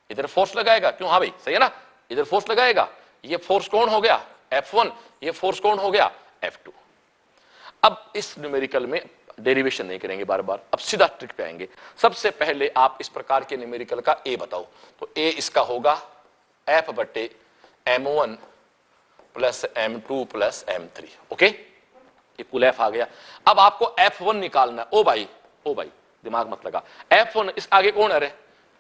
इधर फोर्स लगाएगा, क्यों, हाँ भाई सही है ना, इधर फोर्स लगाएगा, ये फोर्स कौन हो गया F1, ये फोर्स कौन हो गया F2। अब इस न्यूमेरिकल में डेरिवेशन नहीं करेंगे बार बार, अब सीधा ट्रिक पे आएंगे। सबसे पहले आप इस प्रकार के न्यूमेरिकल का A बताओ, तो A इसका होगा F बटे M1 plus M2 plus M3। Okay, ये कुल F आ गया। अब आपको F1 निकालना है। ओ भाई दिमाग मत लगा, F1 इस आगे कौन है रे,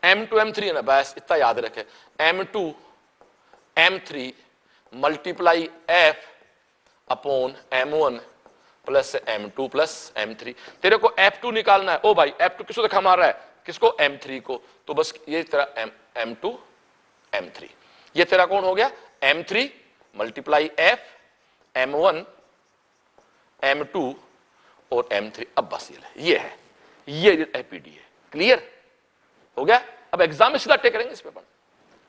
M2 M3 है ना, बस इतना याद रखे, M2 M3 multiply F upon M1 plus M2 plus M3। तेरे को F2 निकालना है। ओ भाई F2 किसको दिखा मार रहा है, किसको, M3 को, तो बस ये तेरा M2 M3, ये तेरा कौन हो गया M3 multiply F M1 M2 और M3। अब बस ये है, ये FBD है। क्लियर हो गया। अब एग्जाम में सीधा टेक करेंगे इस पेपर,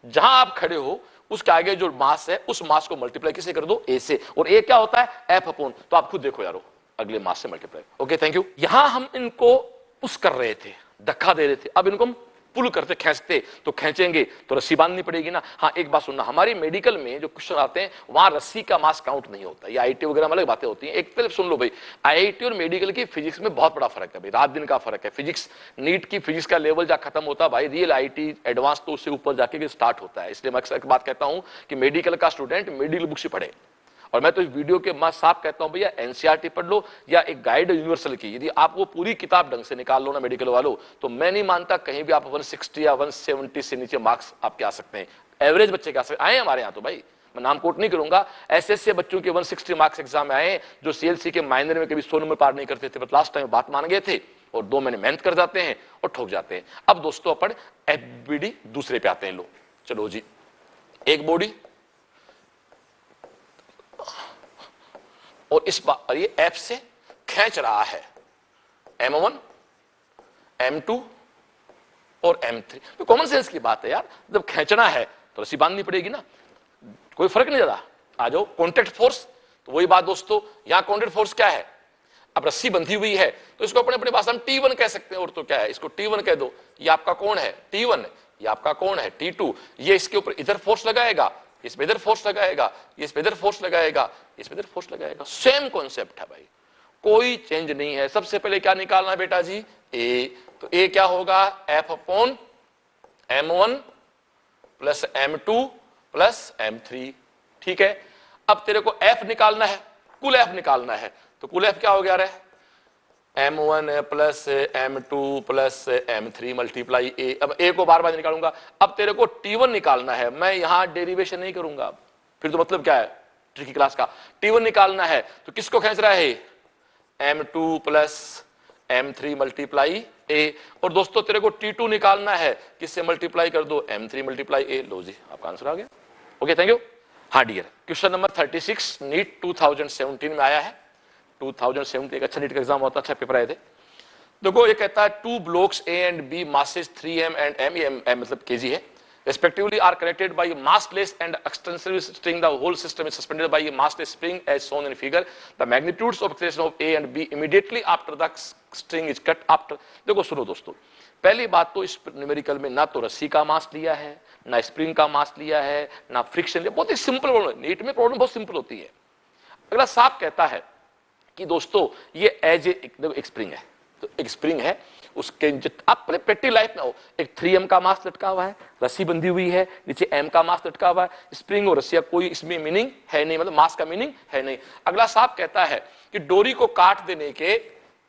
जहां आप खड़े हो उसके आगे जो मास है उस मास को मल्टीप्लाई किससे कर दो, A से, और A क्या होता है F अपॉन, तो आप खुद देखो यारो, अगले मास से मल्टीप्लाई। Okay thank you. यहां हम इनको पुश कर रहे थे, धक्का दे रहे थे, अब इनको हम पुल करते खींचते, तो खींचेंगे तो रस्सी बांधनी पड़ेगी ना। हाँ एक बात सुनना, हमारी मेडिकल में जो क्वेश्चन आते हैं वहां रस्सी का मास काउंट नहीं होता, ये IIT वगैरह में अलग बातें होती हैं। एक तरफ सुन लो भाई, IIT और मेडिकल की फिजिक्स में बहुत बड़ा फर्क है भाई, रात दिन का फर्क है। फिजिक्स नीट की फिजिक्स का लेवल जहां खत्म होता है भाई, रियल IIT एडवांस तो उससे ऊपर जाके स्टार्ट होता है। इसलिए मैं अक्सर एक बात कहता हूं कि मेडिकल का स्टूडेंट मेडिकल बुक से पढ़े, और मैं तो इस वीडियो के मैं साफ कहता हूं भैया NCERT पढ़ लो या एक गाइड यूनिवर्सल की, यदि आप वो पूरी किताब ढंग से निकाल लो ना मेडिकल वालों, तो मैं नहीं मानता कहीं भी आप 160 या 170 से नीचे मार्क्स आपके आ सकते हैं। एवरेज बच्चे के आ सकते आए हमारे यहाँ, तो भाई मैं नाम कोट नहीं करूंगा, ऐसे बच्चों के 160 मार्क्स एग्जाम में आए जो CLC के माइनर में कभी 100 नंबर पार नहीं करते थे, बट लास्ट टाइम बात मान गए थे और 2 महीने मेहनत कर जाते हैं और ठोक जाते हैं। अब दोस्तों अपन FBD दूसरे पे आते हैं। लो चलो जी, एक बॉडी और इस बार ये F से खींच रहा है M1 M2 और M3। तो कॉमन सेंस की बात है यार, जब खींचना है तो रस्सी बांधनी पड़ेगी ना, कोई फर्क नहीं ज्यादा। आ जाओ कॉन्टेक्ट फोर्स, तो वही बात दोस्तों, यहां कॉन्टेक्ट फोर्स क्या है अब रस्सी बंधी हुई है तो इसको अपने अपने भाषा में T1 कह सकते हैं, और तो क्या है, इसको T1 कह दो। ये आपका कोण है T1, ये आपका कोण है T2। ये इसके ऊपर इधर फोर्स लगाएगा, इस पे इधर फोर्स लगाएगा, इस पे इधर फोर्स लगाएगा, इस पे इधर फोर्स लगाएगा। सेम कॉन्सेप्ट है भाई, कोई चेंज नहीं है। सबसे पहले क्या निकालना है बेटा जी, ए। तो ए क्या होगा, F upon M1 plus M2 plus M3। ठीक है, अब तेरे को F निकालना है, कुल F निकालना है। तो कुल F क्या हो गया रे, M1 plus M2 plus M3 multiply A। अब A को बार बार निकालूंगा। अब तेरे को T1 निकालना है, मैं यहां डेरिवेशन नहीं करूंगा, फिर तो मतलब क्या है ट्रिकी क्लास का। T1 निकालना है तो किसको खींच रहा है, M2 plus M3 multiply A। और दोस्तों तेरे को T2 निकालना है, किससे मल्टीप्लाई कर दो, M3 मल्टीप्लाई A। लो जी, आपका आंसर आ गया। Okay, thank you. हाँ डियर, क्वेश्चन नंबर 36 नीट 2017 में आया है। 2017 एक अच्छा नीट का एग्जाम होता, अच्छा पेपर आए थे। देखो ये कहता है 2 blocks A and B masses 3m and m मतलब kg है, respectively are connected by a massless and extensive string. The whole system is suspended by a massless spring as shown in figure. The magnitudes of acceleration of A and B immediately after the string is cut after। देखो सुनो दोस्तों, पहली बात तो इस numerical में ना तो रस्सी का मास लिया है, ना स्प्रिंग का मास लिया है, ना फ्रिक्शन लिया। बहुत ही सिंपल प्रॉब्लम, नीट में प्रॉब्लम बहुत सिंपल होती है। अगला साफ कहता है कि दोस्तों ये एज एक स्प्रिंग है, तो एक स्प्रिंग है, उसके आप अपने प्रैक्टिकल लाइफ में हो, एक 3m का मास लटका हुआ है, रस्सी बंधी हुई है, नीचे m का मास लटका हुआ है। स्प्रिंग और रस्सी कोई इसमें मीनिंग है नहीं, मतलब मास का मीनिंग है नहीं। अगला साफ कहता है कि डोरी को काट देने के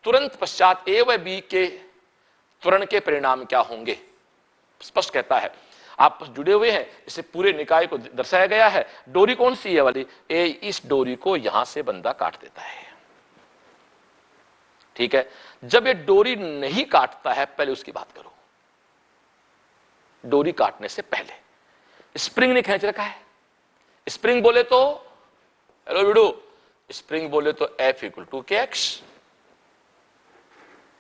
तुरंत पश्चात A व B के त्वरण के परिणाम क्या होंगे, स्पष्ट कहता है। आप जुड़े हुए हैं, इसे पूरे निकाय को दर्शाया गया है। डोरी कौन सी है वाली, ए इस डोरी को यहां से बंदा काट देता है। ठीक है, जब ये डोरी नहीं काटता है, पहले उसकी बात करो। डोरी काटने से पहले स्प्रिंग ने खींच रखा है। स्प्रिंग बोले तो, हेलो विडो, स्प्रिंग बोले तो F equal to KX।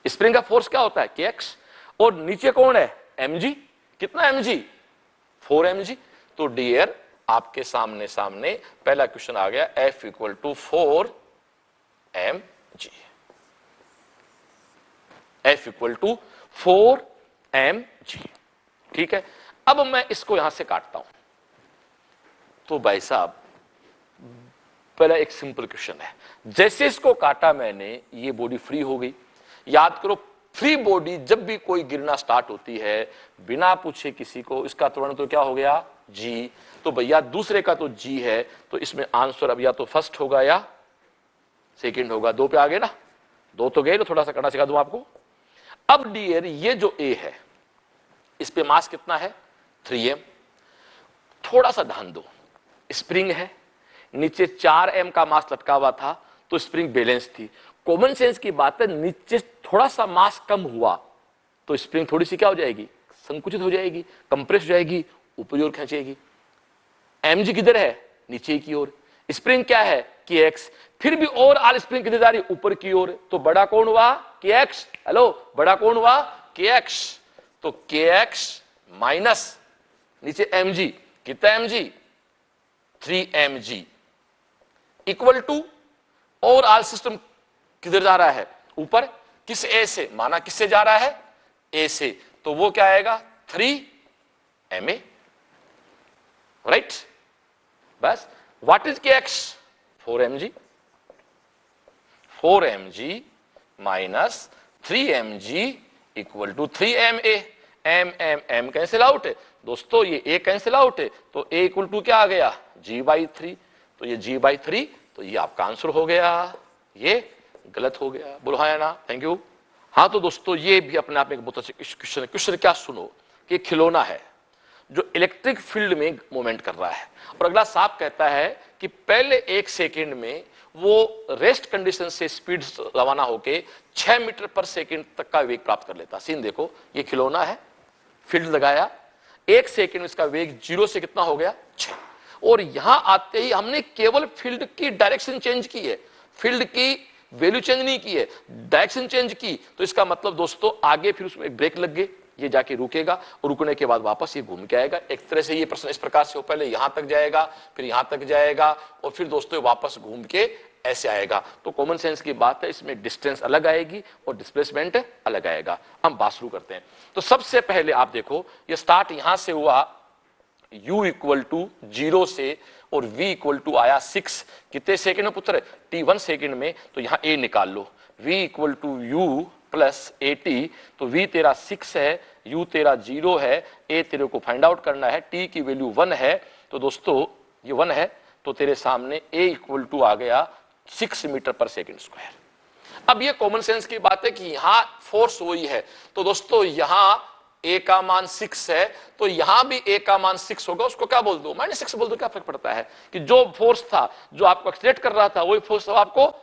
Spring का फोर्स क्या होता है, KX। और नीचे कौन है, mg। कितना mg, 4 mg। तो डियर आपके सामने सामने पहला क्वेश्चन आ गया, F equal to 4 mg। F equal to 4 mg। ठीक है, अब मैं इसको यहां से काटता हूं। तो भाई साहब पहला एक सिंपल क्वेश्चन है, जैसे इसको काटा मैंने, ये बॉडी फ्री हो गई। याद करो, फ्री बॉडी जब भी कोई गिरना स्टार्ट होती है, बिना पूछे किसी को, इसका त्वरण तो क्या हो गया, G। तो भैया दूसरे का तो G है, तो इसमें आंसर अब या तो फर्स्ट होगा या सेकंड होगा। 2 पे आ गए ना, 2 तो गए, तो थोड़ा सा करना सिखा दूं आपको। अब डियर ये जो A है, इस पे मास कितना है, 3m। थोड़ा सा ध्यान दो, स्प्रिंग है, नीचे 4m का मास लटका हुआ था, तो स्प्रिंग बैलेंस थी। कॉमन सेंस की बात है, नीचे थोड़ा सा मास कम हुआ तो स्प्रिंग थोड़ी सी क्या हो जाएगी, संकुचित हो जाएगी, कंप्रेस हो जाएगी, ऊपर की ओर खींचेगी। mg किधर है, नीचे की ओर। स्प्रिंग क्या है, KX। फिर भी ओवरऑल स्प्रिंग किधर जा रही है, ऊपर की ओर। तो बड़ा कौन हुआ, KX। हेलो, बड़ा कौन हुआ, KX। तो KX माइनस नीचे mg, कितना mg, 3 mg equal to overall system किधर जा रहा है, ऊपर। किस A से, माना किससे जा रहा है, A से। तो वो क्या आएगा, 3 ma। राइट, बस। What is KX, 4 mg। 4 mg minus 3 mg equal to 3 ma। m cancel out है दोस्तों, ये A कैंसिल आउट है, तो A इक्वल टू क्या आ गया, G/3। तो ये G/3, तो ये आपका आंसर हो गया। ये गलत हो गया, बोलो हाँ या ना, थैंक यू। हाँ तो दोस्तों ये भी अपने आप में एक बहुत अच्छा क्वेश्चन है। क्वेश्चन क्या सुनो, कि खिलौना है जो इलेक्ट्रिक फील्ड में मूवमेंट कर रहा है, और अगला साफ कहता है कि पहले 1 सेकेंड में वो रेस्ट कंडीशन से स्पीड रवाना होके 6 मीटर पर सेकेंड तक का वेग प्राप्त कर लेता। सीन देखो, ये खिलौना है, फील्ड लगाया, 1 सेकेंड में इसका वेग 0 से कितना हो गया, 6। और यहां आते ही हमने केवल फील्ड की डायरेक्शन चेंज की है, फील्ड की वैल्यू चेंज नहीं की है, डायरेक्शन चेंज की। तो इसका मतलब दोस्तों आगे फिर उसमें एक ब्रेक लग गई, ये जाके रुकेगा, और रुकने के बाद वापस ये घूम के आएगा। एक तरह से ये प्रश्न इस प्रकार से हो, पहले यहां तक जाएगा, फिर यहां तक जाएगा, और फिर दोस्तों वापस घूम के ऐसे आएगा। तो कॉमन सेंस की बात है, इसमें डिस्टेंस अलग आएगी और डिस्प्लेसमेंट अलग आएगा। हम बात शुरू करते हैं। तो सबसे पहले आप देखो, ये स्टार्ट यहां से हुआ u इक्वल टू 0 से और v इक्वल टू आया 6, कितने सेकंड में पुत्र? t1 सेकंड में। तो यहां a निकाल लो, v equal to u plus at। तो v तेरा 6 है, u तेरा 0 है, a तेरे को फाइंड आउट करना है, t की वैल्यू 1 है। तो दोस्तों ये 1 है, तो तेरे सामने a इक्वल टू आ गया 6 मीटर पर सेकंड स्क्वायर। अब ये कॉमन सेंस की बात है कि यहां फोर्स वही है। तो दोस्तों यहां a का मान 6 है, तो यहां भी a का मान 6 होगा। उसको क्या बोल दो? -6 बोल दो, क्या फर्क पड़ता है कि जो फोर्स था, जो आपको एक्सीलरेट कर रहा था, वही फोर्स अब आपको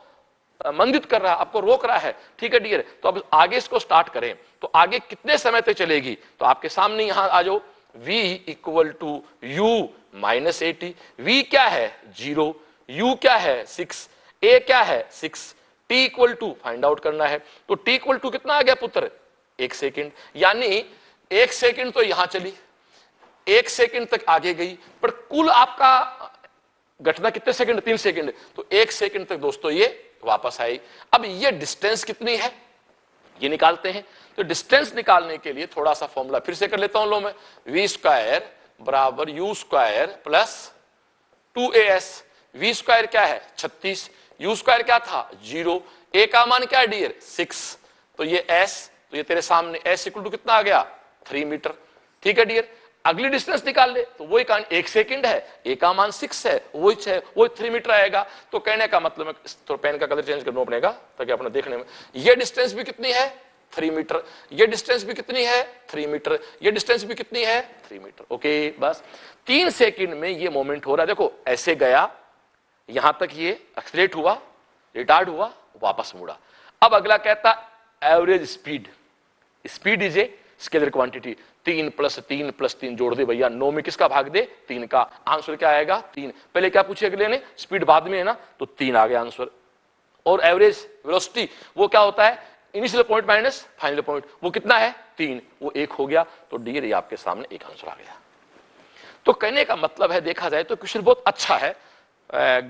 मंदित कर रहा है, आपको रोक रहा है। ठीक है डियर, तो अब आगे इसको स्टार्ट करें। तो आगे कितने समय तक चलेगी? तो आपके सामने यहां आ जाओ, v equal to u minus 80। v क्या है? 0, u क्या है? 6, a क्या है? 6, t equal to find out करना है। तो t इक्वल टू कितना आ गया पुत्र? 1 सेकेंड। यानी 1 सेकेंड तो यहां चली, 1 सेकेंड तक आगे गई, पर कुल आपका घटना कितने सेकंड? 3 सेकंड। तो 1 सेकंड तक दोस्तों ये वापस आई। अब ये डिस्टेंस कितनी है ये निकालते हैं। तो डिस्टेंस निकालने के लिए थोड़ा सा फॉर्मूला फिर से कर लेता हूं लो मैं, v स्क्वायर बराबर u square plus 2as। v square क्या है? 36, u स्क्वायर क्या था? 0, a का मान क्या है डियर? 6। तो ये s, तो ये तेरे सामने s इक्वल टू कितना आ गया? 3 मीटर। ठीक है डियर, अगली डिस्टेंस निकाल ले। तो वही कान 1 सेकंड है, a का मान 6 है, वही 6, वही 3 मीटर आएगा। तो कहने का मतलब है, तो पेन का कलर चेंज करना पड़ेगा ताकि अपने देखने में, ये डिस्टेंस भी कितनी है? 3 मीटर। ये डिस्टेंस भी कितनी है? 3 मीटर। ये डिस्टेंस भी कितनी है? 3 मीटर। ओके, बस 3 सेकंड में ये मोमेंट हो रहा है। देखो ऐसे गया, यहां तक ये एक्सीलरेट हुआ, रिटार्ड हुआ, वापस मुड़ा। अब अगला कहता average speed. Speed is a scalar quantity. 3 + 3 + 3 जोड़ दे भैया, 9 में किसका भाग दे? 3 का। आंसर क्या आएगा? 3। पहले क्या पूछे अगले ने? स्पीड बाद में है ना, तो 3 आ गया आंसर। और एवरेज वेलोसिटी वो क्या होता है? Initial point minus final point, वो कितना है? 3, वो 1 हो गया। तो डियर ये आपके सामने एक आंसर आ गया। तो कहने का मतलब है, देखा जाए तो क्वेश्चन बहुत अच्छा है,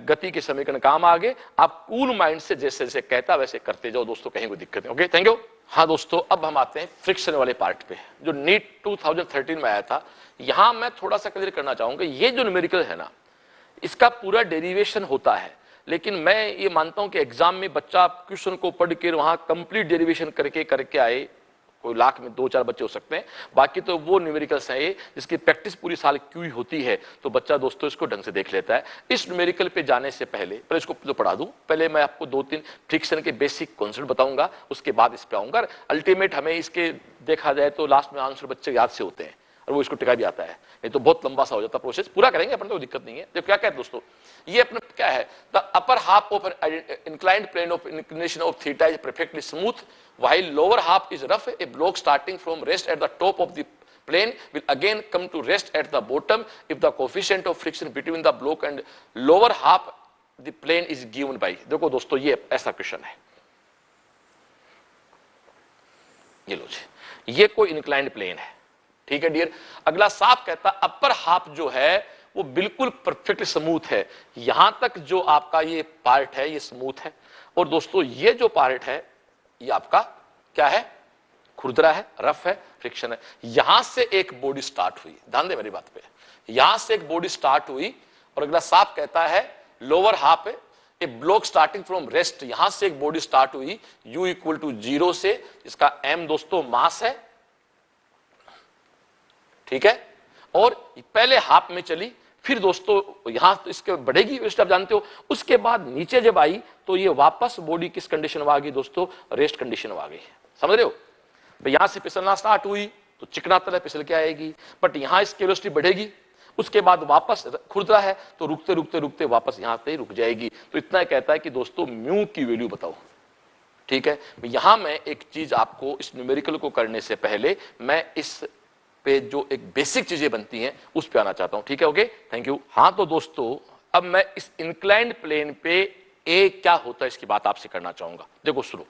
गति के समीकरण काम आगे। आप कूल माइंड से जैसे जैसे कहता वैसे करते जाओ दोस्तों, कहीं कोई दिक्कत नहीं। Okay, thank you. हाँ दोस्तों, अब हम आते हैं फ्रिक्शन वाले पार्ट पे, जो नीट 2013 में आया था। यहां मैं थोड़ा सा क्लियर करना चाहूंगा, ये जो न्यूमेरिकल है ना, इसका पूरा डेरिवेशन होता है, लेकिन मैं ये मानता हूं कि एग्जाम में बच्चा क्वेश्चन को पढ़ के वहां कंप्लीट डेरिवेशन करके आए, कोई लाख में 2-4 बच्चे हो सकते हैं, बाकी तो वो न्यूमेरिकल्स हैं ये जिसकी प्रैक्टिस पूरी साल क्यों होती है, तो बच्चा दोस्तों इसको ढंग से देख लेता है। इस न्यूमेरिकल पे जाने से पहले इसको तो पढ़ा दूं, पहले मैं आपको 2-3 फ्रिक्शन के बेसिक कॉन्सेप्ट बताऊंगा, उसके बाद इस पे आऊंगा। अल्टीमेट हमें इसके देखा जाए तो लास्ट में आंसर बच्चे याद से होते हैं और वो इसको टिका भी आता है, नहीं तो बहुत लंबा सा हो जाता प्रोसेस। पूरा करेंगे अपन, तो दिक्कत नहीं है। देखो क्या कहते दोस्तों, ये अपना क्या है, the upper half of inclined plane of inclination of theta is perfectly smooth while lower half is rough. A block starting from rest at the top of the plane will again come to rest at the bottom if the coefficient of friction between the block and lower half the plane is given by। देखो दोस्तों ये ऐसा question है, ये लो जी, ये कोई inclined plane है। ठीक है डियर, अगला साफ कहता अपर हाफ जो है वो बिल्कुल परफेक्ट स्मूथ है, यहां तक जो आपका ये पार्ट है ये स्मूथ है, और दोस्तों ये जो पार्ट है ये आपका क्या है? खुरदरा है, रफ है, फ्रिक्शन है। यहां से एक बॉडी स्टार्ट हुई, ध्यान दे मेरी बात पे, यहां से एक बॉडी स्टार्ट हुई, और अगला साफ कहता है लोअर हाफ है a block starting from rest, यहां से एक बॉडी स्टार्ट हुई u इक्वल टू 0 से, इसका m दोस्तों मास है। ठीक है, और पहले हाफ में चली, फिर दोस्तों यहां तो इसके बढ़ेगी, आप जानते हो। उसके बाद नीचे जब आई तो ये वापस बॉडी किस कंडीशन में आ गई दोस्तों? रेस्ट कंडीशन में आ गई। समझ रहे हो? तो यहां से फिसलना स्टार्ट हुई तो चिकना तल फिसल के आएगी, बट यहां इसकी वेलोसिटी बढ़ेगी, उसके बाद वापस खुरदरा है तो रुकते रुकते रुकते वापस यहां पे रुक जाएगी। तो इतना कहता है कि दोस्तों म्यू की वैल्यू बताओ। ठीक है, यहां मैं एक चीज आपको इस न्यूमेरिकल को करने से पहले मैं इस पे जो एक बेसिक चीजें बनती हैं उस पे आना चाहता हूं। ठीक है, ओके, थैंक यू। हाँ तो दोस्तों, अब मैं इस इंक्लाइंड प्लेन पे ए क्या होता है इसकी बात आपसे करना चाहूंगा। देखो सुनो,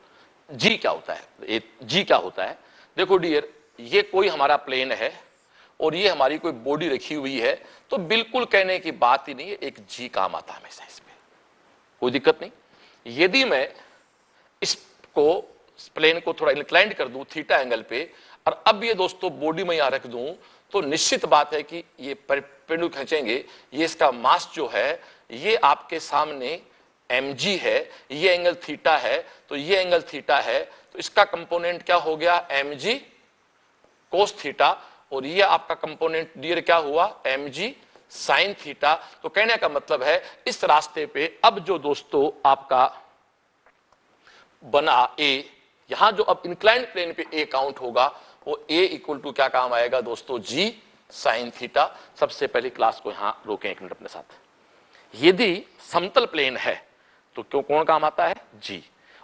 जी क्या होता है, जी क्या होता है? देखो डियर, ये कोई हमारा प्लेन है और ये हमारी कोई बॉडी रखी हुई है, तो बिल्कुल कहने की बात ही नहीं है, एक जी काम आता है हमेशा इसमें, कोई दिक्कत नहीं। यदि मैं इसको प्लेन को थोड़ा इंक्लाइंड कर दूं थीटा एंगल पे, और अब ये दोस्तों बॉडी में यहां रख दूं, तो निश्चित बात है कि ये परपेंडिकुलर खींचेंगे, ये इसका मास जो है ये आपके सामने mg है, ये एंगल थीटा है, तो ये एंगल थीटा है, तो इसका कंपोनेंट क्या हो गया mg कोस थीटा, और ये आपका कंपोनेंट डियर क्या हुआ mg साइन थीटा। तो कहने का मतलब है इस रास्ते पे अब जो दोस्तों आपका बना a, यहां जो अब इंक्लाइंड प्लेन पे a काउंट होगा वो a इक्वल टू क्या काम आएगा दोस्तों, g साइन थीटा। सबसे पहले क्लास को यहां रोकें एक मिनट अपने साथ। यदि समतल प्लेन है तो क्यों कौन काम आता है, g,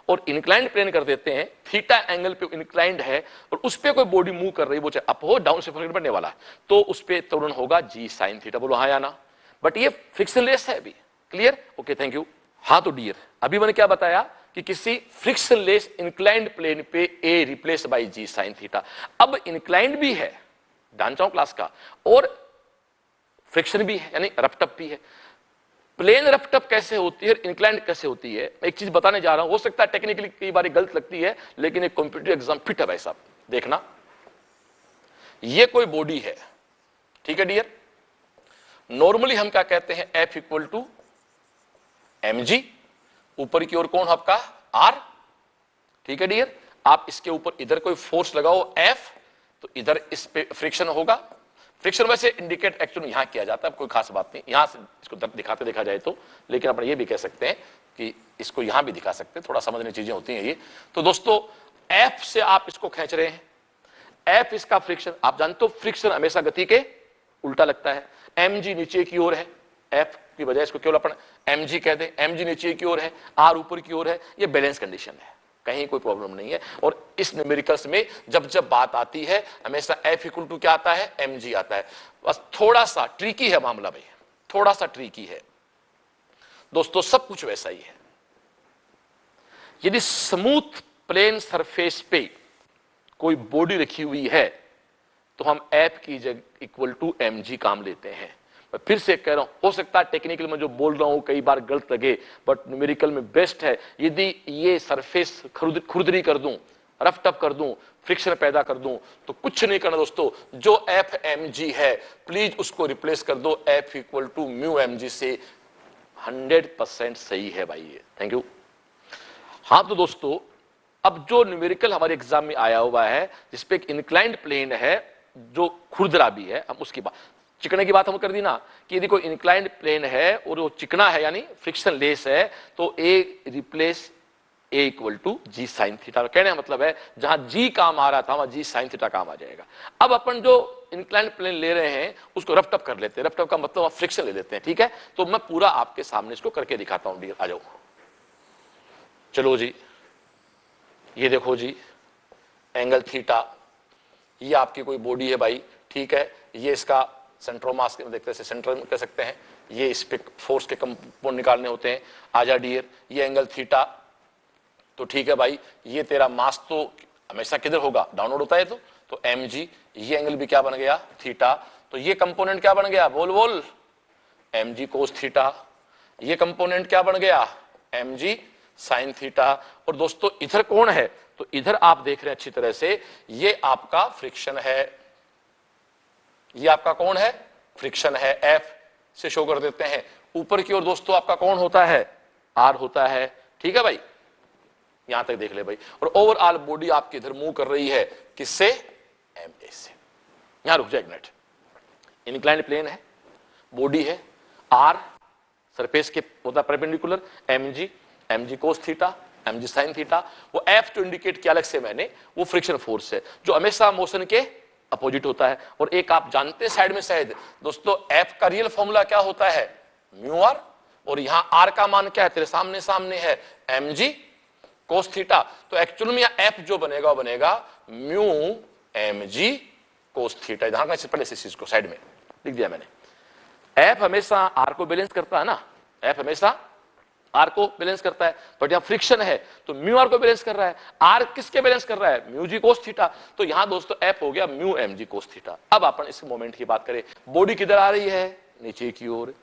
और इंक्लाइंड प्लेन कर देते हैं, थीटा एंगल पे इंक्लाइंड है और उस पे कोई बॉडी मूव कर रही है, वो चाहे अप हो डाउन से फर्क पड़ने वाला है, तो उस पे तुरंत होगा g साइन थीटा। बोलो हाँ या ना। बट ये फ्रिक्शनलेस है अभी, क्लियर, ओके थैंक यू। हाँ तो डियर अभी मैंने क्या बताया कि किसी फ्रिक्शनलेस इंक्लाइंड प्लेन पे a replace by g sine theta. अब इंक्लाइंड भी है, ध्यान चाहूं क्लास का, और फ्रिक्शन भी है यानी रफटप भी है। प्लेन रफटप कैसे होती है, इंक्लाइंड कैसे होती है, एक चीज बताने जा रहा हूं, हो सकता है टेक्निकली कई बार गलत लगती है, लेकिन एक कॉम्पिटिटिव एग्जाम फिट है भाई साहब। देखना, ये कोई बॉडी है, ठीक है डियर, नॉर्मली हम क्या कहते हैं, F इक्वल टू mg, ऊपर की ओर कौन आपका r, ठीक है डियर। आप इसके ऊपर इधर कोई फोर्स लगाओ F, तो इधर इस पे फ्रिक्शन होगा। फ्रिक्शन वैसे इंडिकेट एक्चुअली यहां किया जाता है, कोई खास बात नहीं, यहां से इसको दिखाते देखा जाए तो, लेकिन अपन ये भी कह सकते हैं कि इसको यहां भी दिखा सकते हैं, थोड़ा समझने चीजें होती हैं ये। तो दोस्तों F से आप इसको खींच रहे हैं, F इसका फ्रिक्शन, आप जानते हो फ्रिक्शन हमेशा गति के उल्टा लगता है। mg नीचे की ओर है, F की बजाय इसको केवल अपन mg कह दें, mg नीचे की ओर है, r ऊपर की ओर है, ये बैलेंस कंडीशन है, कहीं कोई प्रॉब्लम नहीं है। और इस न्यूमेरिकल्स में जब जब बात आती है हमेशा F इक्वल टू क्या आता है, mg आता है। बस थोड़ा सा ट्रिकी है मामला भाई, थोड़ा सा ट्रिकी है दोस्तों, सब कुछ वैसा ही है। यदि स्मूथ प्लेन सरफेस पे कोई बॉडी रखी हुई है तो हम F की जगह इक्वल टू mg काम लेते हैं। मैं फिर से कह रहा हूं, हो सकता है टेक्निकल में जो बोल रहा हूं कई बार गलत लगे, बट न्यूमेरिकल में बेस्ट है। यदि ये सरफेस खुरदरी कर दूं, रफ टफ कर दूं, फ्रिक्शन पैदा कर दूं, तो कुछ नहीं करना दोस्तों, जो F mg है प्लीज उसको रिप्लेस कर दो F equal to mu mg से। 100% सही है भाई ये, थैंक यू। हाँ तो दोस्तों अब जो न्यूमेरिकल हमारे एग्जाम में आया हुआ है जिसपे एक इंक्लाइंड प्लेन है जो खुरदरा भी है, हम उसकी बात, चिकने की बात हम कर दी ना, कि यदि कोई इंक्लाइंड प्लेन है और वो चिकना है यानी फ्रिक्शन लेस है, तो A replace A equal to g sine theta. कहने का मतलब है जहां G काम आ रहा था वहां G साइन थीटा काम आ जाएगा। अब अपन जो इंक्लाइंड प्लेन ले रहे हैं उसको रफ टफ कर लेते हैं, रफ टफ का मतलब आप फ्रिक्शन ले लेते हैं, ठीक है। तो मैं पूरा आपके सामने इसको करके दिखाता हूं डियर, आ जाओ। चलो जी, ये देखो जी एंगल थीटा, ये आपकी कोई बॉडी है भाई, ठीक है, ये इसका सेंट्रोमास देखते हैं, सेंट्रल कह सकते हैं, ये इस पे फोर्स के कंपोनेंट निकालने होते हैं। आजा डियर, ये एंगल थीटा, तो ठीक है भाई, ये तेरा मास तो हमेशा किधर होगा, डाउनवर्ड होता है, तो mg, ये एंगल भी क्या बन गया थीटा, तो ये कंपोनेंट क्या बन गया, बोल बोल, mg कोस थीटा, ये कंपोनेंट क्या बन गया mg साइन थीटा। और दोस्तों इधर कौन है, तो इधर आप देख रहे हैं अच्छी तरह से, ये आपका फ्रिक्शन है, ये आपका कौन है, फ्रिक्शन है, F से शो कर देते हैं। ऊपर की ओर दोस्तों आपका कौन होता है, R होता है, ठीक है भाई, यहां तक देख ले भाई। और ओवरऑल बॉडी आपकी इधर मूव कर रही है, किससे, MA से। यहां रुक जाए एक मिनट, इंक्लाइंड प्लेन है, बॉडी है, R सरफेस के होता है perpendicular, mg cos theta, mg sine theta. वो F जो इंडिकेट किया अलग से मैंने, वो फ्रिक्शन फोर्स है जो हमेशा मोशन के अपोजिट होता है। और एक आप जानते हैं साइड में शायद दोस्तों, F का रियल फॉर्मूला क्या होता है, म्यू आर, और यहां R का मान क्या है, तेरे सामने सामने है mg कोस थीटा। तो एक्चुअल में यहां F जो बनेगा वो बनेगा म्यू mg कोस थीटा। इधर का पहले इस चीज को साइड में लिख दिया मैंने। F हमेशा R को बैलेंस करता है ना, F हमेशा R को बैलेंस करता है, बट यहां फ्रिक्शन है तो म्यू आर को बैलेंस कर रहा है। R किसके बैलेंस कर रहा है, म्यू जी कोस थीटा। तो यहां दोस्तों F हो गया म्यू mg कोस थीटा। अब अपन इस मोमेंट की बात करें, बॉडी किधर आ रही है, नीचे की ओर,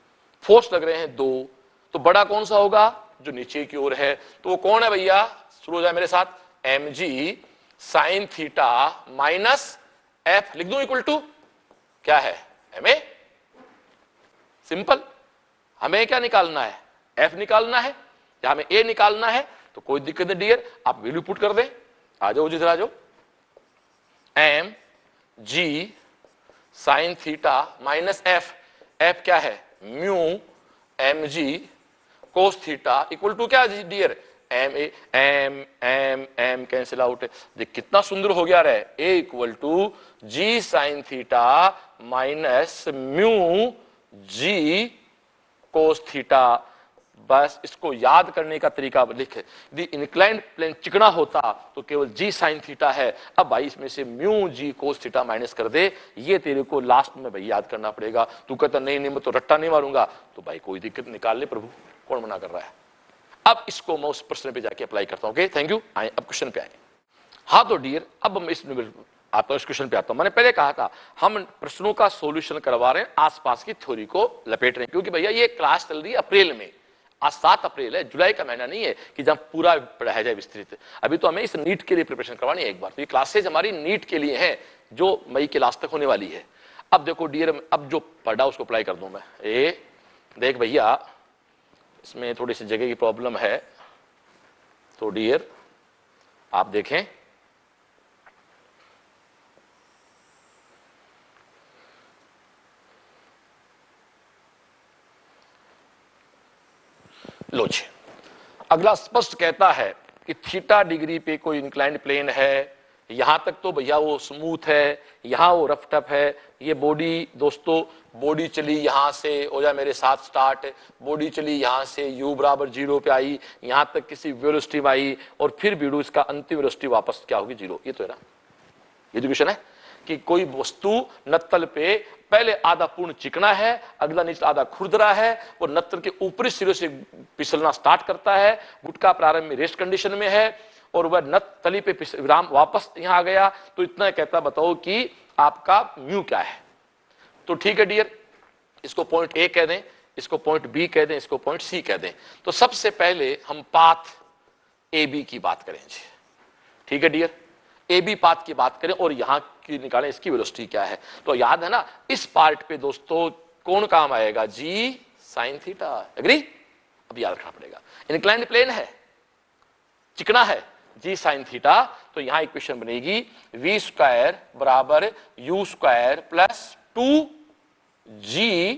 फोर्स लग रहे हैं 2, तो बड़ा कौन सा होगा, जो नीचे की ओर है, तो वो कौन है भैया, शुरू हो जाए मेरे साथ, M g sine theta minus F लिख दूं इक्वल टू क्या है, एम ए। सिंपल, हमें क्या निकालना है, एफ निकालना है या हमें ए निकालना है, तो कोई दिक्कत नहीं डियर, आप वैल्यू पुट कर दें। आ जाओ जिधर आ जाओ, m g sine theta minus F, F क्या है mu m g cos theta equal to क्या dear, m a, m m m cancel out, देख कितना सुंदर हो गया रे, a equal to g sine theta minus mu g cos theta. बस इसको याद करने का तरीका लिखे, यदि इंक्लाइंड प्लेन चिकना होता तो केवल जी साइन थीटा है, अब भाई इसमें से mu g cos theta minus कर दे, ये तेरे को लास्ट में भाई याद करना पड़ेगा। तू कहता नहीं नहीं मैं तो रट्टा नहीं मारूंगा, तो भाई कोई दिक्कत निकाल ले प्रभु, कौन मना कर रहा है। अब इसको मैं उस प्रश्न पे जाके अप्लाई करता हूं। Okay thank you. आए अब क्वेश्चन पे आए। हाँ तो डियर अब हम आता हूं इस क्वेश्चन पे आता हूं। मैंने पहले कहा था हम प्रश्नों का सॉल्यूशन करवा रहे हैं, आसपास की थ्योरी को लपेट रहे हैं, क्योंकि भैया ये क्लास चल रही है अप्रैल में, आज 7 अप्रैल है, जुलाई का महीना नहीं है कि जब पूरा पढ़ाया जाए विस्तृत। अभी तो हमें इस नीट के लिए प्रिपरेशन करवानी है एक बार, तो ये क्लासेज हमारी नीट के लिए है जो मई के लास्ट तक होने वाली है। अब देखो डियर, अब जो पढ़ा उसको अप्लाई कर दूं मैं। ए देख भैया इसमें थोड़ी सी जगह की प्रॉब्लम है, तो डियर आप देखें, लो जी, अगला स्पष्ट कहता है कि थीटा डिग्री पे कोई इंक्लाइंड प्लेन है, यहां तक तो भैया वो स्मूथ है, यहां वो रफ टफ है। ये बॉडी दोस्तों, बॉडी चली यहां से, हो जाए मेरे साथ स्टार्ट, बॉडी चली यहां से u बराबर 0 पे आई, यहां तक किसी वेलोसिटी में आई, और फिर बीडू इसका अंतिम वेलोसिटी वापस क्या होगी 0। ये तो है ना, ये जो क्वेश्चन है कि कोई वस्तु नत्तल पे पहले आधा पूर्ण चिकना है, अगला निचला आधा खुरदरा है, और नत्तल के ऊपरी सिरे से फिसलना स्टार्ट करता है, गुटका प्रारंभ में रेस्ट कंडीशन में है, और वह नत्तली पे विराम वापस यहां आ गया। तो इतना कहता बताओ कि आपका म्यू क्या है। तो ठीक है डियर, इसको पॉइंट ए कह दें, इसको पॉइंट बी कह दें, इसको पॉइंट सी कह दें। तो सबसे पहले हम पाथ ए बी की बात करेंगे। ठीक है डियर, ए बी पाथ की बात करें और यहां की निकालें इसकी वेलोसिटी क्या है। तो याद है ना, इस पार्ट पे दोस्तों कौन काम आएगा, जी साइन थीटा। एग्री, अब याद रखना पड़ेगा, इंक्लाइंड प्लेन है, चिकना है, जी साइन थीटा। तो यहां इक्वेशन बनेगी वी स्क्वायर बराबर you square plus 2g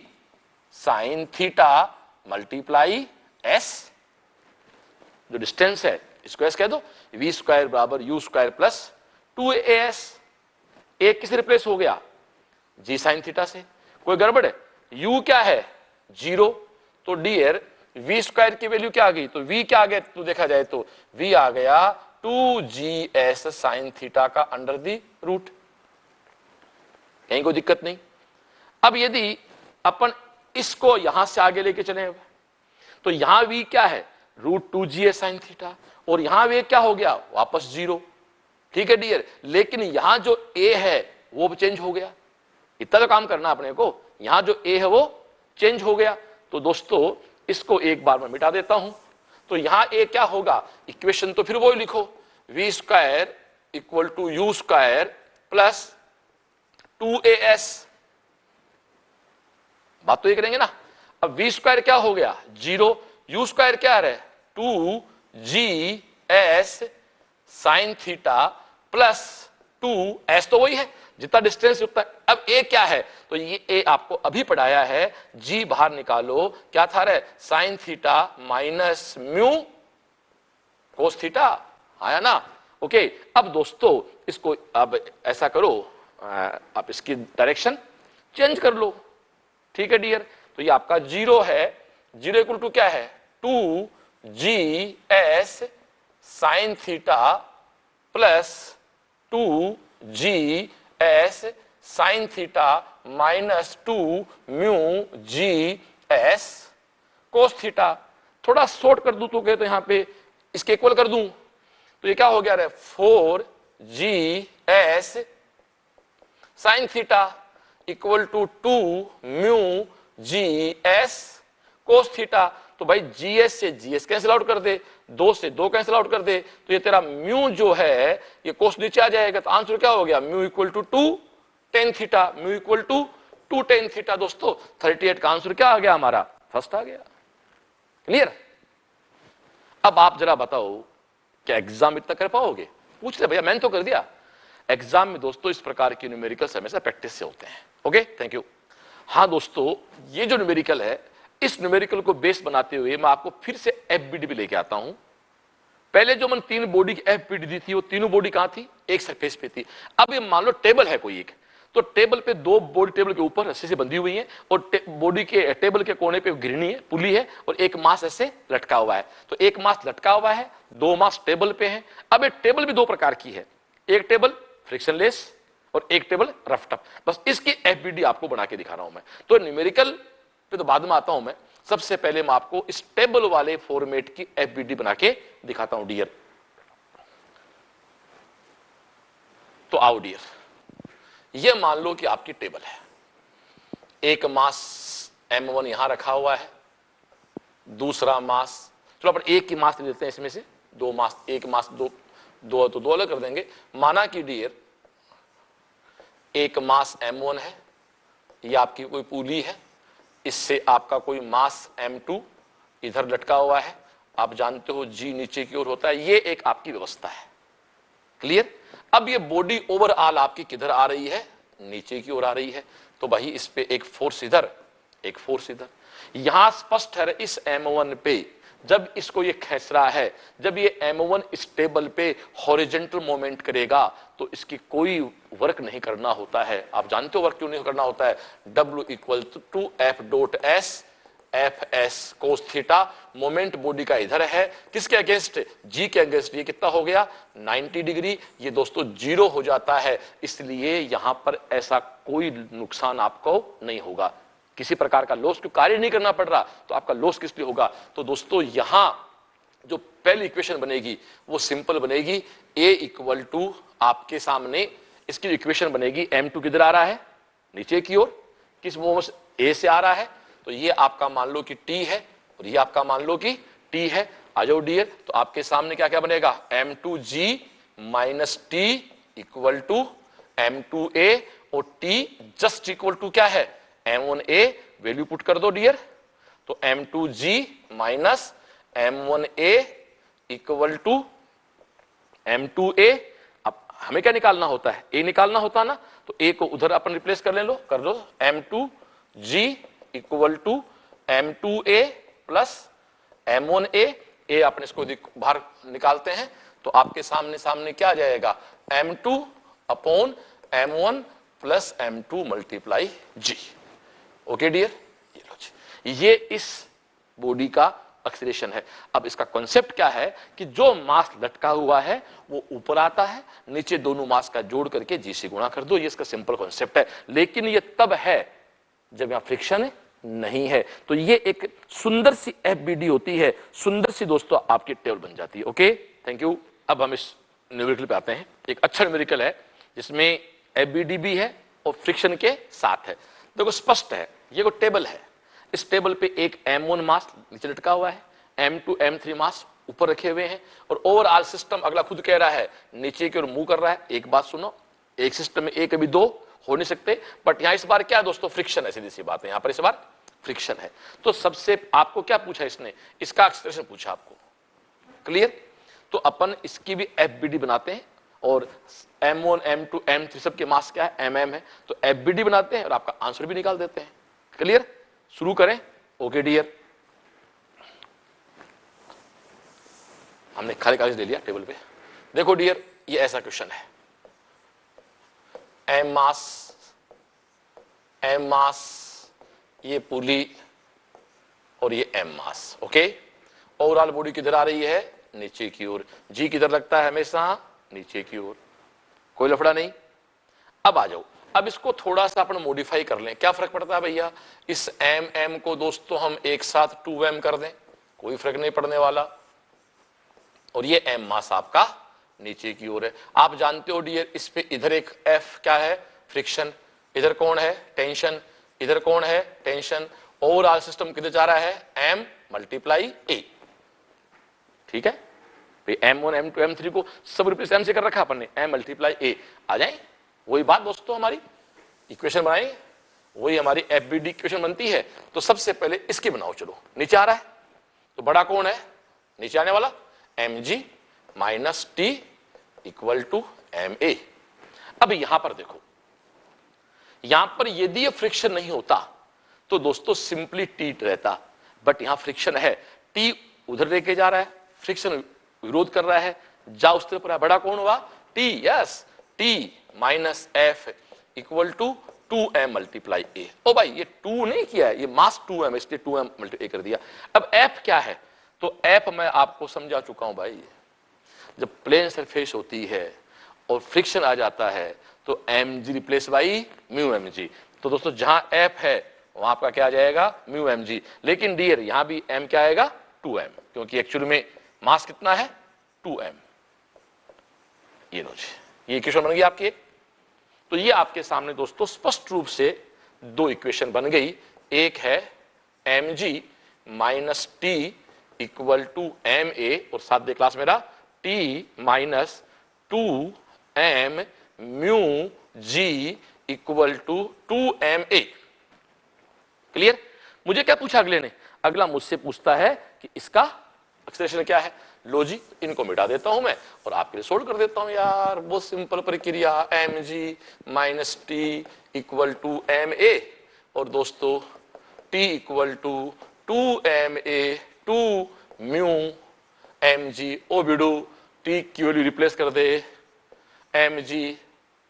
sine theta multiply S, जो डिस्टेंस है इसको एस कह दो, वी स्क्वायर बराबर यू स्क्वायर प्लस 2as। ए किससे रिप्लेस हो गया, जी साइन थीटा से। कोई गड़बड़ है, u क्या है 0, तो डियर वी स्क्वायर की वैल्यू क्या आ गई, तो v क्या आ गया, तो देखा जाए तो v आ गया 2gs साइन थीटा का अंडर दी रूट, कहीं कोई दिक्कत नहीं। अब यदि अपन इसको यहां से आगे लेके चले तो यहां v क्या है रूट 2gs साइन थीटा, और यहां वे क्या हो गया वापस 0। ठीक है डियर, लेकिन यहां जो a है वो चेंज हो गया, इतना तो काम करना अपने को, यहां जो a है वो चेंज हो गया। तो दोस्तों इसको एक बार मैं मिटा देता हूं, तो यहां a क्या होगा, इक्वेशन तो फिर वो ही लिखो, v square equal to u square plus 2as, बात तो ये करेंगे ना। अब वी स्क्वायर क्या हो गया 0, यू स्क्वायर क्या आ रहा है 2gs sine theta plus 2s, तो वही है जितना डिस्टेंस उतना। अब a क्या है, तो ये a आपको अभी पढ़ाया है, g बाहर निकालो, क्या था रे sign theta minus mu cos theta, आया ना। ओके, अब दोस्तों इसको अब ऐसा करो, आप इसकी डायरेक्शन चेंज कर लो। ठीक है डियर, तो ये आपका 0 है, 0 इक्वल टू क्या है 2gs sine theta plus 2gs sign theta minus 2 mu gs cos theta. थोड़ा शॉर्ट कर दूं तो कहते यहां पे इसके इक्वल कर दूं, तो ये क्या हो गया 4gs sine theta equal to 2 mu gs cos theta. तो भाई जीएस से जीएस कैंसिल आउट कर दे, 2 से 2 कैंसिल आउट कर दे, तो ये तेरा म्यू जो है ये कोस नीचे आ जाएगा। तो आंसर क्या हो गया, mu equal to 2 tan theta, mu equal to 2 tan theta. दोस्तों 38 का आंसर क्या आ गया हमारा, फर्स्ट आ गया। क्लियर। अब आप जरा बताओ क्या एग्जाम इतना कर पाओगे, पूछ ले भैया, मैंने तो कर दिया। एग्जाम में दोस्तों इस प्रकार के न्यूमेरिकल्स हमेशा प्रैक्टिस से होते हैं। Okay, thank you. हाँ दोस्तों, ये जो न्यूमेरिकल है, इस न्यूमेरिकल को बेस बनाते हुए मैं आपको फिर से एफबीडी भी लेके आता हूं। पहले जो मैंने 3 बॉडी की एफबीडी दी थी, वो तीनों बॉडी कहां थी, एक सरफेस पे थी। अब ये मान लो टेबल है कोई एक, तो टेबल पे 2 बॉडी टेबल के ऊपर रस्सी से बंधी हुई है, और बॉडी के टेबल के कोने पे गिरनी है, पुली है, और एक मास ऐसे लटका हुआ है। तो एक मास लटका हुआ है, 2 मास टेबल पे है। अब ये टेबल भी 2 प्रकार की है, एक टेबल फ्रिक्शनलेस और एक टेबल रफ टफ। बस इसकी एफबीडी आपको बना के दिखा रहा हूं मैं। तो न्यूमेरिकल पे तो बाद में आता हूं मैं, सबसे पहले मैं आपको इस टेबल वाले फॉर्मेट की एफबीडी बना के दिखाता हूं डियर। तो आओ डियर, ये मान लो कि आपकी टेबल है, एक मास m1 यहां रखा हुआ है, दूसरा मास, चलो अपन एक ही मास ले लेते हैं, इसमें से 2 मास, एक मास 2 तो 2 अलग कर देंगे। माना कि डियर एक मास m1 है, ये आपकी कोई पुली है, इससे आपका कोई मास m2 इधर लटका हुआ है। आप जानते हो g नीचे की ओर होता है, ये एक आपकी व्यवस्था है। क्लियर। अब ये बॉडी ओवरऑल आपकी किधर आ रही है, नीचे की ओर आ रही है। तो भाई इस पे एक फोर्स इधर, एक फोर्स इधर। यहां स्पष्ट है इस m1 पे जब इसको ये खींच रहा है, जब ये m1 इस टेबल पे हॉरिजॉन्टल मूवमेंट करेगा तो इसकी कोई वर्क नहीं करना होता है। आप जानते हो वर्क क्यों नहीं करना होता है, W equal to F dot S, F S cos theta. Moment body का इधर है, किसके अगेंस्ट, जी के अगेंस्ट। ये कितना हो गया 90 डिग्री। ये दोस्तों 0 हो जाता है, इसलिए यहां पर ऐसा कोई नुकसान आपको नहीं होगा, किसी प्रकार का लॉस, क्यों कार्य नहीं करना पड़ रहा, तो आपका लॉस किस लिए होगा। तो दोस्तों यहां जो पहली इक्वेशन बनेगी वो सिंपल बनेगी, ए इक्वल टू आपके सामने इसकी इक्वेशन बनेगी, m2 किधर आ रहा है, नीचे की ओर, किस मोमेंट ए से आ रहा है, तो ये आपका मान लो कि t है और ये आपका मान लो कि t है। आ जाओ डियर, तो आपके सामने क्या क्या बनेगा, m2g minus t equal to m2a, और t जस्ट इक्वल टू क्या है, m1a। वैल्यू पुट कर दो डियर, तो m2g minus m1a equal to m2a। अब हमें क्या निकालना होता है, a निकालना होता है ना, तो a को उधर अपन रिप्लेस कर ले लो, कर दो m2g equal to m2a plus m1a। a अपने इसको बाहर निकालते हैं तो आपके सामने क्या आ जाएगा, m2 upon m1 plus m2 multiply g। Okay dear, ये लो जी, ये इस बॉडी का एक्सीलरेशन है। अब इसका कॉन्सेप्ट क्या है कि जो मास लटका हुआ है वो ऊपर आता है, नीचे दोनों मास का जोड़ करके जी से गुणा कर दो, ये इसका सिंपल कॉन्सेप्ट है। लेकिन ये तब है जब यहां फ्रिक्शन नहीं है। तो ये एक सुंदर सी एफबीडी होती है, सुंदर सी दोस्तों आपकी टेबल बन जाती है। Okay, thank you. अब हम इस न्यूमेरिकल पे आते हैं। एक अच्छा न्यूमेरिकल है जिसमें एफबीडी भी है और फ्रिक्शन के साथ है। देखो स्पष्ट है, ये को टेबल है, इस टेबल पे एक m1 मास नीचे लटका हुआ है, m2 m3 मास ऊपर रखे हुए हैं, और ओवरऑल सिस्टम अगला खुद कह रहा है नीचे की ओर मूव कर रहा है। एक बात सुनो, एक सिस्टम में एक अभी 2 हो नहीं सकते, बट यहां इस बार क्या है दोस्तों, फ्रिक्शन है, सीधी सी बात है, यहां पर इस बार फ्रिक्शन है। तो सबसे आपको क्या पूछा इसने, इसका एक्सप्रेशन पूछा आपको। क्लियर। तो अपन इसकी भी एफबीडी बनाते हैं, और m1 m2 m3 सबके मास क्या है, mm है, तो एफबीडी बनाते हैं और आपका आंसर भी निकाल देते हैं। क्लियर, शुरू करें। ओके डियर, हमने खाली कागज ले लिया टेबल पे। देखो डियर, ये ऐसा क्वेश्चन है, m मास, ये पुली और ये m मास। ओके, ओवरऑल बॉडी किधर आ रही है, नीचे की ओर। जी किधर लगता है हमेशा, नीचे की ओर, कोई लफड़ा नहीं। अब आ जाओ, अब इसको थोड़ा सा अपन मॉडिफाई कर लें। क्या फर्क पड़ता है भैया, इस m को दोस्तों हम एक साथ 2m कर दें, कोई फर्क नहीं पड़ने वाला। और ये m मास आपका नीचे की ओर है। आप जानते हो डियर, इस पे इधर एक F क्या है, फ्रिक्शन, इधर कौन है, टेंशन, इधर कौन है, टेंशन, ओवरऑल सिस्टम किधर जा रहा है, m मल्टीप्लाई a, ठीक है। m1 m2 m3 को सब रिप्लेस m से कर रखा अपन ने, m मल्टीप्लाई a। आ जाए वही बात दोस्तों, हमारी इक्वेशन बनाएंगे, वही हमारी FBD इक्वेशन बनती है। तो सबसे पहले इसकी बनाओ, चलो नीचे आ रहा है तो बड़ा कौन है, नीचे आने वाला mg minus t equal to ma। अब यहां पर देखो, यहां पर यदि ये फ्रिक्शन नहीं होता तो दोस्तों सिंपली टी रहता, बट यहां फ्रिक्शन है, टी उधर लेके जा रहा है, फ्रिक्शन विरोध कर रहा है, जा उस तरफ, बड़ा कौन हुआ, T, yes, T minus F equal to 2m multiply a. ओ भाई ये 2 नहीं किया है, ये मास 2m, इसलिए 2m मल्टीप्लाई कर दिया। अब f क्या है, तो f मैं आपको समझा चुका हूं भाई, जब प्लेन सरफेस होती है और फ्रिक्शन आ जाता है तो mg replace by mu mg। तो दोस्तों जहां f है वहां आपका क्या आ जाएगा, म्यू mg। लेकिन डियर यहां भी m क्या आएगा, 2m, क्योंकि एक्चुअली में मास कितना है, 2m। ये लो जी, ये इक्वेशन बन गई आपकी एक। तो ये आपके सामने दोस्तों स्पष्ट रूप से दो इक्वेशन बन गई, एक है mg minus T equal to ma, और साथ दे क्लास मेरा t minus 2m mu g equal to 2ma। Clear. मुझे क्या पूछा अगले ने, अगला मुझसे पूछता है कि इसका एक्सप्रेशन क्या है। लो जी, इनको मिटा देता हूं मैं और आपके लिए सोल्व कर देता हूं यार, बहुत सिंपल प्रक्रिया, mg minus T equal to ma, और दोस्तों t equal to 2ma 2 mu mg। ओ बिडू, t की वैल्यू रिप्लेस कर दे, mg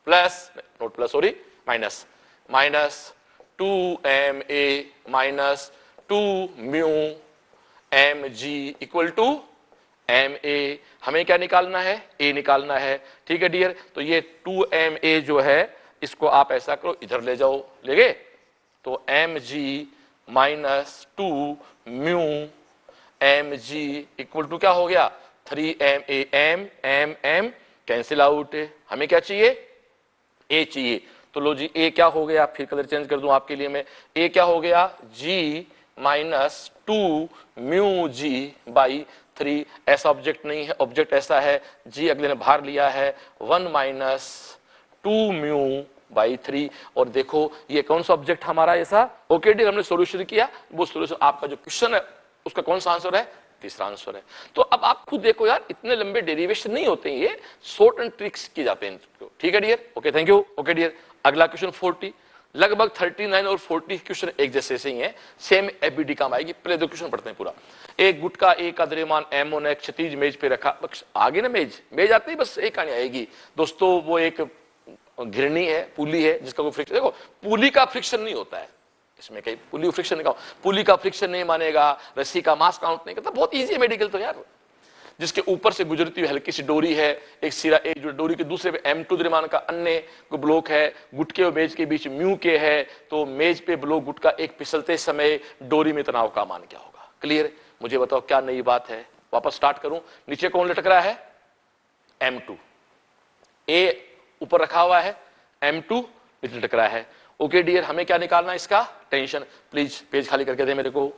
plus, naught plus sorry, minus, minus 2ma minus 2 mu mg equal to ma। हमें क्या निकालना है, a निकालना है, ठीक है डियर। तो ये 2ma जो है इसको आप ऐसा करो, इधर ले जाओ, ले गए, तो mg minus 2 mu mg equal to क्या हो गया, 3ma, m कैंसिल आउट। हमें क्या चाहिए, a चाहिए। तो लो जी, a क्या हो गया, फिर कलर चेंज कर दूं आपके लिए मैं, a क्या हो गया, g minus 2 mu g by 3। ऐसा ऑब्जेक्ट नहीं है, ऑब्जेक्ट ऐसा है, g अगले ने बाहर लिया है, 1 माइनस 2 म्यू बाई 3। और देखो ये कौन सा ऑब्जेक्ट हमारा ऐसा, ओके डियर, हमने सॉल्यूशन किया, वो सॉल्यूशन आपका जो क्वेश्चन है उसका कौन सा आंसर है, तीसरा आंसर है। तो अब आप खुद देखो यार, इतने लंबे डेरिवेशन नहीं होते हैं, ये शॉर्ट एंड ट्रिक्स की जाते हैं, ठीक है dear, okay thank you. Okay dear, अगला क्वेश्चन 40, लगभग 39 और 40 क्वेश्चन एक जैसे से ही हैं, सेम एबीडी काम आएगी। पहले दो क्वेश्चन पढ़ते हैं पूरा। एक गुटका, एक अद्रेमान M1 एक क्षितिज मेज पे रखा, आगे ना मेज आते ही बस एक कहानी आएगी दोस्तों, वो एक घिरनी है, पुली है, जिसका कोई फ्रिक्शन, देखो पुली का फ्रिक्शन नहीं होता है इसमें, कहीं पुली फ्रिक्शन नहीं, पुली का फ्रिक्शन नहीं मानेगा, रस्सी का मास काउंट नहीं करता, बहुत इजी है मेडिकल तो यार। जिसके ऊपर से गुजरती हुई हल्की सी डोरी है, एक सिरा, एक जो डोरी के दूसरे पे m2 द्रव्यमान का अन्य को ब्लॉक है, गुटके और मेज के बीच म्यू के है, तो मेज पे ब्लॉक गुटका एक फिसलते समय डोरी में तनाव का मान क्या होगा। क्लियर, मुझे बताओ क्या नई बात है। वापस स्टार्ट करूं, नीचे कौन लटक रहा है, m2, a ऊपर रखा हुआ है, m2 नीचे लटक रहा है। ओके डियर, हमें क्या निकालना है इसका, टेंशन। प्लीज पेज खाली करके दे मेरे को,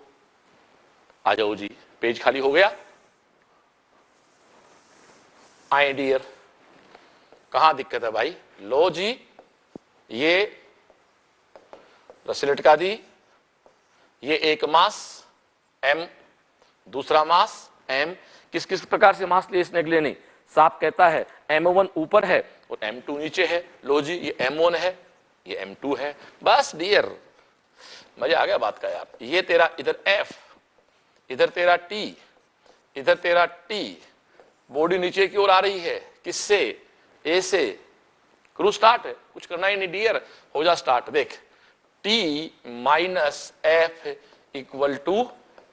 आ जाओ जी, पेज खाली हो गया, आए डियर, कहां दिक्कत है भाई, लो जी, ये रस्सी लटका दी, ये एक मास m, दूसरा मास m, किस किस प्रकार से मास लिए इसने अगले ने, साफ कहता है m1 ऊपर है और m2 नीचे है। लो जी, ये m1 है, ये m2 है, बस डियर मजा आ गया बात का यार। ये तेरा इधर f, इधर तेरा t, इधर तेरा t, बॉडी नीचे की ओर आ रही है, किससे, ए से। क्रू स्टार्ट है, कुछ करना ही नहीं डियर, हो जा स्टार्ट। देख, t minus F equal to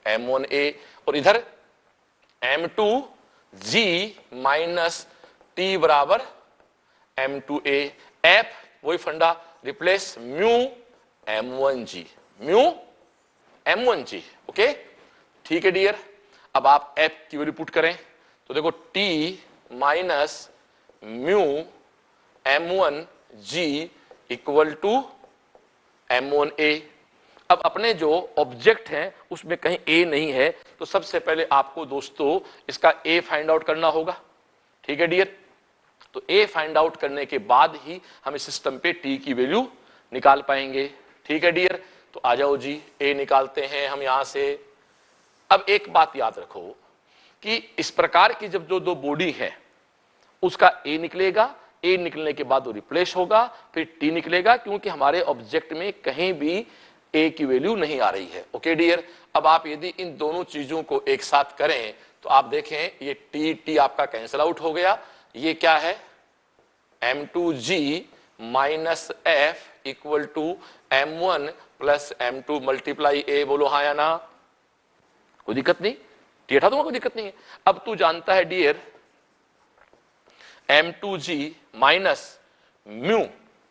m1a, और इधर m2 g माइनस t बराबर m2a, f वही फंडा, replace mu m1g, mu m1g। Okay ठीक है डियर, अब आप f की वैल्यू पुट करें तो देखो t minus mu m1g equal to m1a। अब अपने जो ऑब्जेक्ट हैं उसमें कहीं ए नहीं है, तो सबसे पहले आपको दोस्तों इसका ए फाइंड आउट करना होगा। ठीक है डियर, तो ए फाइंड आउट करने के बाद ही हम इस सिस्टम पे टी की वैल्यू निकाल पाएंगे। ठीक है डियर, तो आ जाओ जी, ए निकालते हैं हम यहां से। अब एक बात याद रखो कि इस प्रकार की जब जो दो बॉडी है उसका ए निकलेगा, ए निकलने के बाद वो रिप्लेस होगा, फिर टी निकलेगा, क्योंकि हमारे ऑब्जेक्ट में कहीं भी ए की वैल्यू नहीं आ रही है। ओके डियर, अब आप यदि इन दोनों चीजों को एक साथ करें तो आप देखें ये टी टी आपका कैंसिल आउट हो गया। ये क्या है, m2g minus F equal to m1 plus m2 multiply a. बोलो हाँ या ना, कोई दिक्कत नहीं, टी हटा दूंगा, कोई दिक्कत नहीं है। अब तू जानता है dear m2g minus mu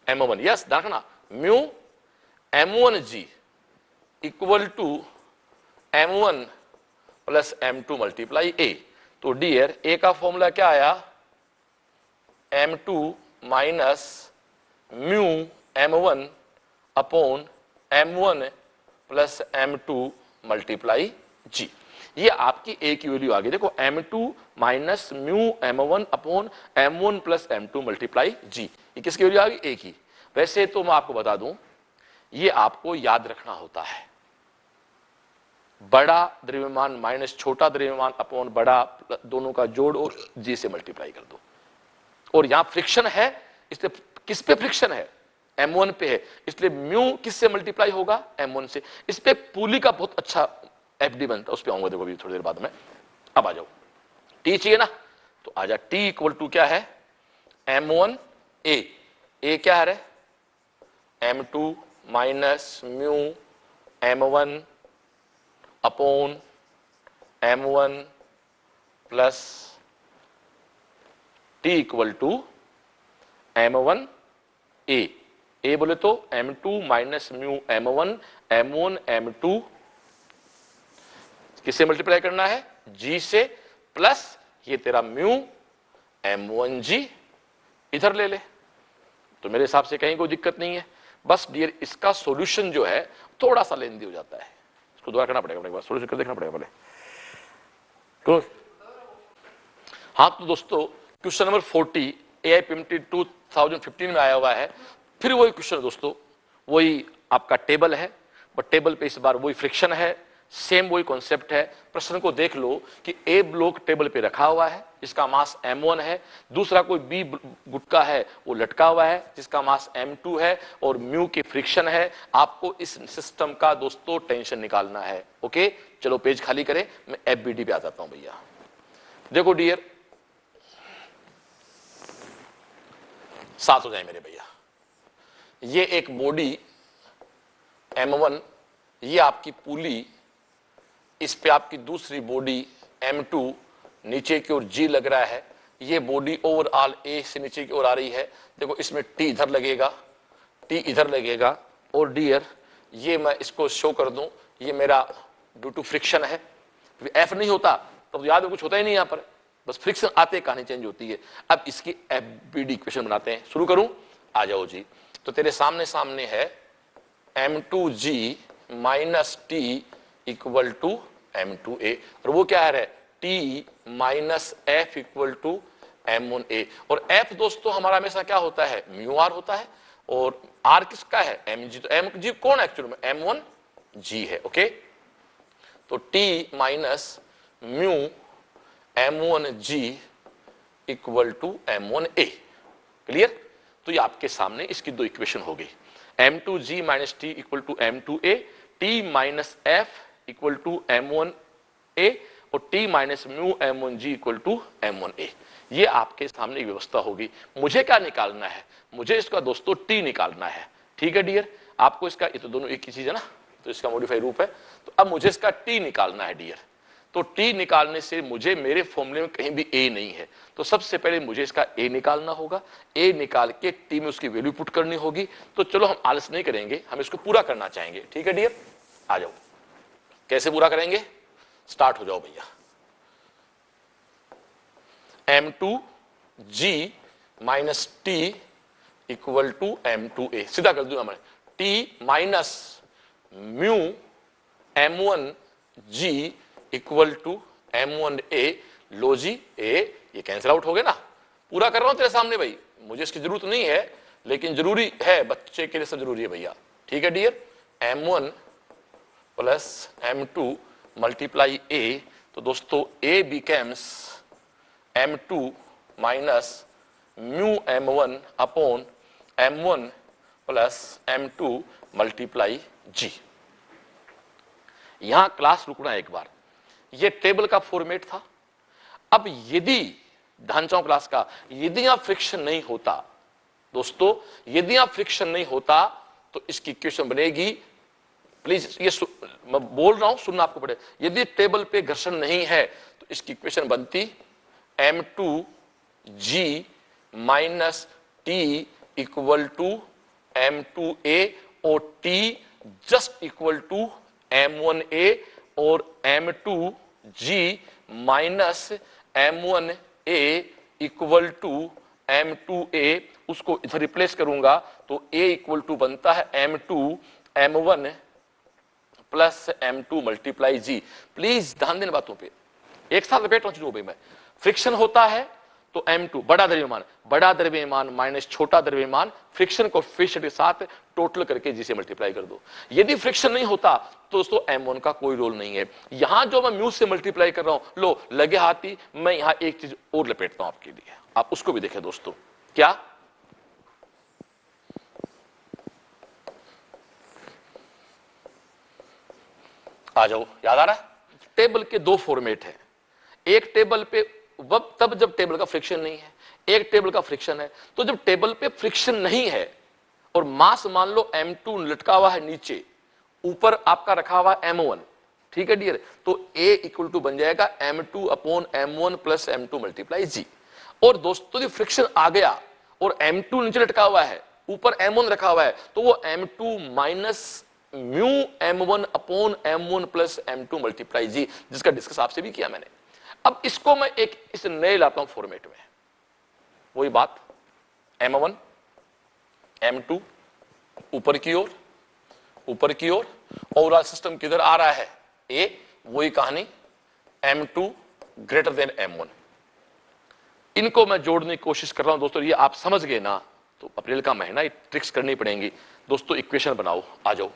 m1, yes देखना, mu m1g equal to m1 plus m2 multiply a. तो डियर ए का फॉर्मूला क्या आया, m2 minus mu m1 upon m1 plus m2 multiply g. ये आपकी ए की वैल्यू आ गई। देखो m2 minus mu m1 upon m1 plus m2 multiply g, ये किसकी वैल्यू आ गई, ए की। वैसे तो मैं आपको बता दूं, ये आपको याद रखना होता है, बड़ा द्रव्यमान माइनस छोटा द्रव्यमान अपॉन बड़ा, दोनों का जोड़ और जी से मल्टीप्लाई कर दो। और यहां फ्रिक्शन है, इसलिए किस पे फ्रिक्शन है, m1 पे है, इसलिए म्यू किससे मल्टीप्लाई होगा, m1 से। इस पे पुली का बहुत अच्छा एफडी बनता है, उस पे आऊंगा देखो अभी थोड़ी देर बाद में। अब आ जाओ, टी चाहिए ना, तो आ जा, टी इक्वल टू क्या है, m1 ए क्या है, m2 minus mu m1 upon m1 plus T equal to m1 A बोले तो m2 minus mu m1 m2 किससे मल्टीप्लाई करना है, g से, प्लस ये तेरा म्यू m1g इधर ले ले। तो मेरे हिसाब से कहीं कोई दिक्कत नहीं है। बस डियर इसका सॉल्यूशन जो है थोड़ा सा लेंदी हो जाता है, इसको दोबारा करना पड़ेगा, अपने पास सॉल्यूशन कर देखना पड़ेगा पहले। हाँ तो दोस्तों क्वेश्चन नंबर 40 AIPMT 2015 में आया हुआ है। फिर वही क्वेश्चन दोस्तों, वही आपका टेबल है, बट टेबल पे इस बार वही फ्रिक्शन है, सेम वही कॉन्सेप्ट है। प्रश्न को देख लो कि ए ब्लॉक टेबल पे रखा हुआ है जिसका मास m1 है, दूसरा कोई बी गुटका है वो लटका हुआ है जिसका मास m2 है, और म्यू की फ्रिक्शन है। आपको इस सिस्टम का दोस्तों टेंशन निकालना है। ओके चलो पेज खाली करें, मैं FBD पे आ जाता हूं भैया। देखो डियर, साथ हो जाए मेरे भैया, ये एक बॉडी m1, ये आपकी पुली, इस पे आपकी दूसरी बॉडी m2, नीचे की ओर g लग रहा है, ये बॉडी ओवरऑल a से नीचे की ओर आ रही है। देखो इसमें t इधर लगेगा, t इधर लगेगा, और डियर ये मैं इसको शो कर दूं, ये मेरा ड्यू टू फ्रिक्शन है। f नहीं होता तो याद है कुछ होता ही नहीं, यहां पर बस फ्रिक्शन आते कहानी चेंज होती है। अब इसकी FBD इक्वेशन बनाते हैं, शुरू करूं, आ जाओ जी। तो तेरे सामने सामने है m2g minus T equal to m2a, और वो क्या है, t minus F equal to m1a। और f दोस्तों हमारा हमेशा क्या होता है, म्यू आर होता है, और r किसका है, mg। तो mg कौन है एक्चुअली में, m1g है। ओके तो t minus mu m1g equal to m1a, clear. तो ये आपके सामने इसकी दो इक्वेशन हो गई, m2g minus T equal to m2a, t minus F equal to m1a, और t minus mu m1g equal to m1a। ये आपके सामने एक व्यवस्था होगी। मुझे क्या निकालना है, मुझे इसका दोस्तों t निकालना है। ठीक है डियर, आपको इसका, ये तो दोनों एक ही चीज है ना, तो इसका मॉडिफाई रूप है। तो अब मुझे इसका t निकालना है डियर। तो t निकालने से मुझे, मेरे फॉर्मूले में कहीं भी a नहीं है, तो सबसे पहले मुझे इसका a निकालना होगा। a निकाल के t में उसकी वैल्यू पुट करनी होगी। तो चलो हम आलस नहीं करेंगे, हम इसको पूरा करना चाहेंगे। ठीक है डियर, आ जाओ, कैसे पूरा करेंगे, स्टार्ट हो जाओ भैया। m2g minus T equal to m2a, सीधा कर दूंगा मैं, t minus mu m1 g equal to m1a। लो जी ए ये कैंसिल आउट हो गया ना, पूरा कर रहा हूं तेरे सामने भाई, मुझे इसकी जरूरत नहीं है लेकिन जरूरी है, बच्चे के लिए सब जरूरी है भैया। ठीक है dear, m1 plus m2 multiply a, तो दोस्तों a becomes m2 minus mu m1 upon m1 plus m2 multiply g। यहां क्लास रुकना एक बार, ये टेबल का फॉर्मेट था। अब यदि ध्यान चाहूं क्लास का, यदि यहां फ्रिक्शन नहीं होता दोस्तों, यदि यहां फ्रिक्शन नहीं होता तो इसकी इक्वेशन बनेगी, प्लीज ये मैं बोल रहा हूं सुनना आपको पड़े, यदि टेबल पे घर्षण नहीं है तो इसकी इक्वेशन बनती m2g minus T equal to m2a और t just equal to m1a और m2g minus m1a equal to m2a, उसको इधर रिप्लेस करूंगा तो a इक्वल टू बनता है m2 m1 plus m2 multiply g। Please ध्यान देना बातों पे, एक साथ बैठ रहा हूं भाई मैं। फ्रिक्शन होता है तो m2 बड़ा द्रव्यमान माइनस छोटा द्रव्यमान, फ्रिक्शन कोएफिशिएंट के साथ टोटल करके जी से मल्टीप्लाई कर दो। यदि फ्रिक्शन नहीं होता तो दोस्तों m1 का कोई रोल नहीं है। यहां जो मैं म्यू से मल्टीप्लाई कर रहा हूं, लो लगे हाथी, मैं यहां एक चीज और लपेटता हूं आपके लिए, आप उसको भी देखें दोस्तों। क्या आ जाओ, याद आ रहा है? टेबल के दो फॉर्मेट है, एक टेबल पे तब जब टेबल का फ्रिक्शन नहीं है, एक टेबल का फ्रिक्शन है। तो जब टेबल पे फ्रिक्शन नहीं है और मास मान लो m2 लटका हुआ है नीचे, ऊपर आपका रखा हुआ है m1, ठीक है डियर, तो a इक्वल टू बन जाएगा m2 upon m1 plus m2 multiply g। और दोस्तों जब फ्रिक्शन आ गया और m2 नीचे लटका हुआ है, ऊपर m1 रखा हुआ है, तो वो m2 minus mu m1 upon m1 plus m2 multiply g, जिसका डिस्कस आपसे भी किया मैंने। अब इसको मैं एक इस नए लाता हूं फॉर्मेट में, वही बात m1 m2 ऊपर की ओर, ओवरऑल सिस्टम किधर आ रहा है a, वही कहानी m2 ग्रेटर देन m1। इनको मैं जोड़ने की कोशिश कर रहा हूं दोस्तों, ये आप समझ गए ना, तो अप्रैल का महीना ये ट्रिक्स करनी पड़ेंगी दोस्तों। इक्वेशन बनाओ, आ जाओ,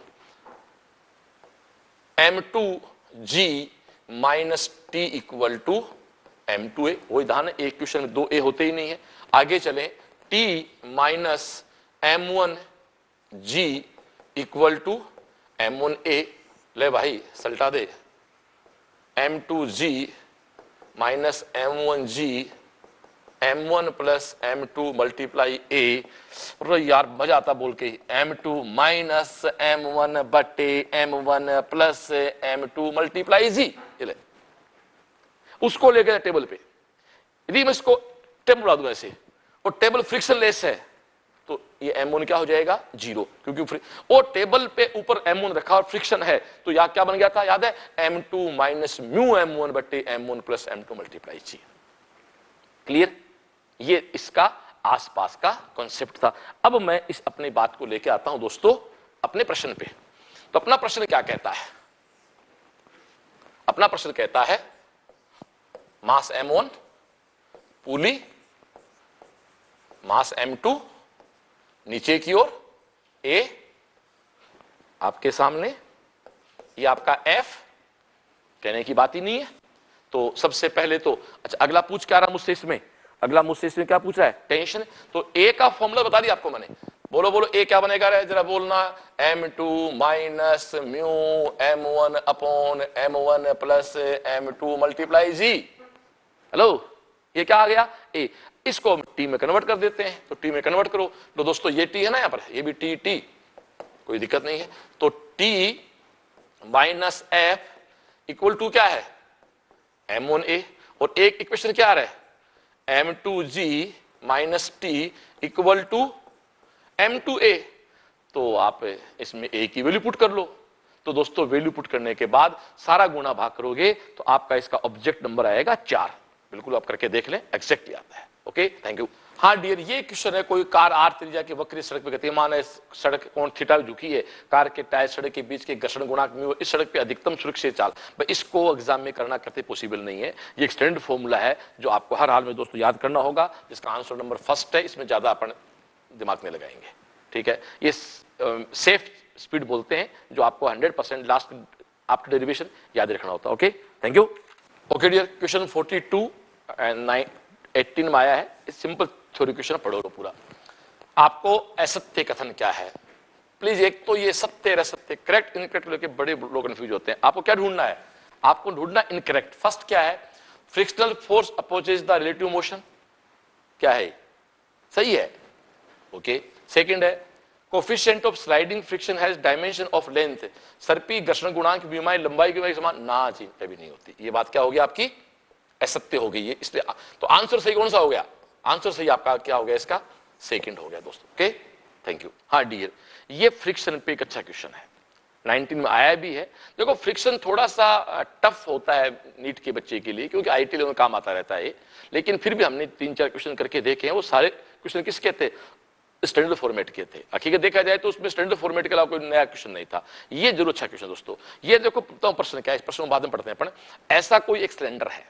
m2g minus T equal to m2a, वही ध्यान है एक क्वेश्चन में दो a होते ही नहीं है। आगे चलें, t minus m1g equal to m1a, ले भाई सल्टा दे, m2g minus m1g m1 plus m2 multiply a, यार मजा आता बोल के, m2 माइनस m1 बटे m1 plus m2 multiply g। ले उसको ले गया टेबल पे, यदि मैं इसको टेबल बना दूंगा ऐसे और टेबल फ्रिक्शन लेस है तो ये m1 क्या हो जाएगा, जीरो, क्योंकि और टेबल पे ऊपर m1 रखा और फ्रिक्शन है, तो यहां क्या बन गया था याद है, m2 माइनस म्यू m1 बटे m1 plus m2 multiply g। Clear? ये इसका आसपास का कॉन्सेप्ट था। अब मैं इस अपनी बात को लेकर आता हूं दोस्तों अपने प्रश्न पे। तो अपना प्रश्न क्या कहता है? अपना प्रश्न कहता है मास m1 पुली मास m2 नीचे की ओर a, आपके सामने ये आपका f, कहने की बात ही नहीं है। तो सबसे पहले तो अच्छा, अगला पूछ क्या रहा मुझसे इसमें, अगला मुझसे इसमें क्या पूछ रहा है, टेंशन। तो a का फॉर्मूला बता दिया आपको मैंने, बोलो बोलो a क्या बनेगा रे, जरा बोलना, m2 minus mu m1 upon m1 plus m2 multiply g। Hello, ये क्या आ गया a, इसको t में कन्वर्ट कर देते हैं, तो t में कन्वर्ट करो। तो दोस्तों ये t है ना, यहां पर ये भी t, कोई दिक्कत नहीं है। तो t minus f equal to क्या है, m1a, और एक इक्वेशन क्या आ रहा है, m2g minus T equal to m2a। तो आप इसमें a की वैल्यू पुट कर लो। तो दोस्तों वैल्यू पुट करने के बाद सारा गुणा भाग करोगे तो आपका इसका ऑब्जेक्ट नंबर आएगा 4। बिल्कुल आप करके देख लें, एग्जैक्टली आता है। Okay, thank you. हाँ डियर, ये क्वेश्चन है, कोई कार आर त्रिज्या की वक्र सड़क पे गतिमान है, सड़क कोण थीटा झुकी है, कार के टायर सड़क के बीच के घर्षण गुणांक म्यू, इस सड़क पे अधिकतम सुरक्षित चाल। भाई इसको एग्जाम में करना करते पॉसिबल नहीं है, ये एक स्टैंडर्ड फॉर्मूला है जो आपको हर हाल में दोस्तों याद करना होगा, जिसका आंसर नंबर फर्स्ट है, इसमें ज्यादा अपन दिमाग में लगाएंगे। ठीक है, ये सेफ स्पीड बोलते हैं, जो आपको 100% लास्ट आफ्टर डेरिवेशन याद रखना होता है। Okay, thank you. Okay dear, question 42 and 18 में आया है, इस सिंपल थ्योरी क्वेश्चन पढ़ो लो पूरा। आपको असत्य कथन क्या है, प्लीज, एक तो ये सत्य असत्य, करेक्ट इनकरेक्ट लेके बड़े लोग कंफ्यूज होते हैं। आपको क्या ढूंढना है, आपको ढूंढना इनकरेक्ट। फर्स्ट क्या है, frictional force opposes the relative motion, क्या है, सही है। ओके, सेकंड है coefficient of sliding friction has dimension of length, सर्पी घर्षण गुणांक विमाएं लंबाई के समान ना जी, कभी नहीं होती। ये बात क्या होगी आपकी, असत्य हो गई है, इसलिए तो आंसर सही कौन सा हो गया, आंसर सही आपका क्या हो गया, इसका सेकंड हो गया दोस्तों। Okay, thank you. हाँ डियर, ये फ्रिक्शन पे एक अच्छा क्वेश्चन है, 19 में आया भी है। देखो फ्रिक्शन थोड़ा सा टफ होता है नीट के बच्चे के लिए, क्योंकि आईटी में काम आता रहता है, लेकिन फिर भी हमने 3-4 क्वेश्चन करके देखे हैं, वो सारे क्वेश्चन किसके थे, स्टैंडर्ड फॉर्मेट के थे। हकीकत देखा जाए तो उसमें स्टैंडर्ड फॉर्मेट के अलावा कोई नया क्वेश्चन नहीं था। ये जरूर अच्छा क्वेश्चन दोस्तों। ये देखो प्रश्न क्या है, इस प्रश्न बाद में पढ़ते हैं अपन। ऐसा कोई एक सिलेंडर है,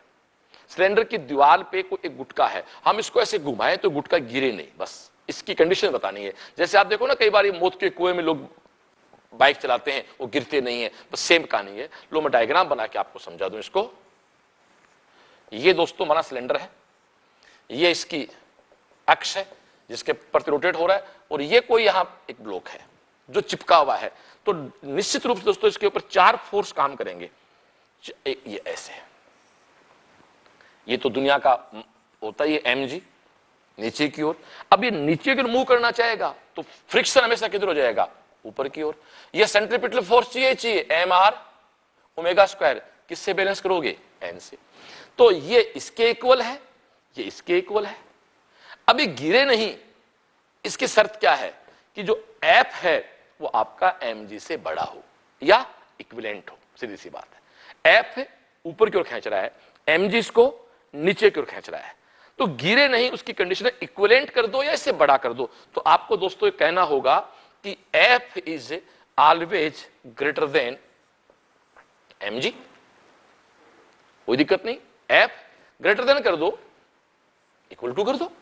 सिलेंडर की दीवार पे कोई एक गुटका है, हम इसको ऐसे घुमाएं तो गुटका गिरे नहीं, बस इसकी कंडीशन बतानी है। जैसे आप देखो ना, कई बार मौत के कुएं में लोग बाइक चलाते हैं, वो गिरते नहीं है, बस सेम कहानी है। लो मैं डायग्राम बना के आपको समझा दूं इसको। ये दोस्तों हमारा सिलेंडर है, ये इसकी अक्ष है जिसके प्रति रोटेट हो रहा है, और ये कोई यहां एक ब्लॉक है जो चिपका हुआ है। तो निश्चित रूप से दोस्तों इसके ऊपर 4 फोर्स काम करेंगे। ये ऐसे है, ये तो दुनिया का होता है, ये mg नीचे की ओर। अब ये नीचे की ओर मूव करना चाहेगा तो फ्रिक्शन हमेशा किधर हो जाएगा, ऊपर की ओर। ये सेंट्रीपिटल फोर्स चाहिए mr ओमेगा स्क्वायर, किससे बैलेंस करोगे, n से। तो ये इसके इक्वल है, ये इसके इक्वल है। अब ये गिरे नहीं, इसकी शर्त क्या है कि जो f है वो आपका mg से बड़ा हो या इक्विवेलेंट हो, सीधी सी बात है। f ऊपर की ओर खींच रहा है, mg इसको नीचे की ओर खींच रहा है, तो गिरे नहीं, उसकी कंडीशन है इक्विवेलेंट कर दो या इससे बड़ा कर दो। तो आपको दोस्तों ये कहना होगा कि f is always greater than mg, कोई दिक्कत नहीं, f ग्रेटर देन कर दो, इक्वल टू कर दो,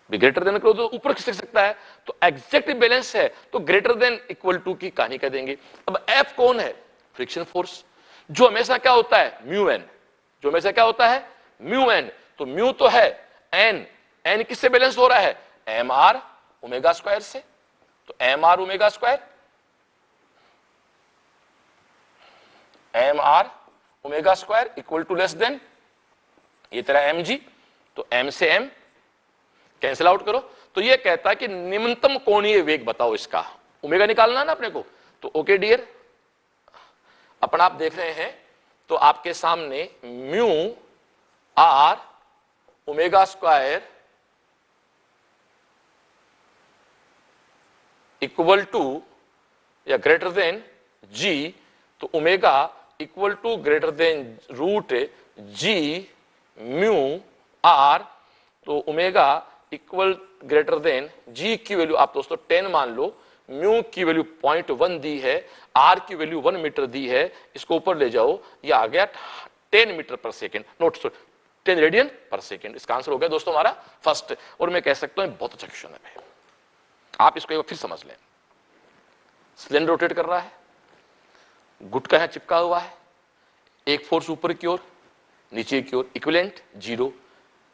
ग्रेटर देन करो तो ऊपर खिसक सकता है, तो एग्जैक्ट बैलेंस है तो ग्रेटर देन इक्वल टू की कहानी कह देंगे। अब F कौन है, फ्रिक्शन फोर्स, जो हमेशा क्या होता है, म्यू एन, जो हमेशा क्या होता है, म्यू एन। तो म्यू तो है, एन, एन किससे बैलेंस हो रहा है, एम आर ओमेगा स्क्वायर से। तो M R omega square, M R omega square equal to less than ये तेरा एम जी, तो एम से एम कैंसिल आउट करो। तो ये कहता है कि निम्नतम कोणीय वेग बताओ इसका, ओमेगा निकालना है ना अपने को। तो ओके डियर, अपन आप देख रहे हैं तो आपके सामने mu R omega square equal to या ग्रेटर देन जी, तो omega equal to greater than root G mu R. तो omega equal greater than G की वैल्यू आप दोस्तों 10 मान लो, म्यू की वैल्यू 0.1 दी है, आर की वैल्यू 1 मीटर दी है, इसको ऊपर ले जाओ, ये आ गया 10 मीटर पर सेकेंड, नोट 10 रेडियन पर सेकेंड। इसका आंसर हो गया दोस्तों हमारा फर्स्ट। और मैं कह सकता हूं बहुत अच्छा क्वेश्चन है, आप इसको एक बार फिर समझ लें। सिलेंडर रोटेट कर रहा है, गुटका यहां चिपका हुआ है, एक फोर्स ऊपर की ओर, नीचे की ओर इक्विवेलेंट 0,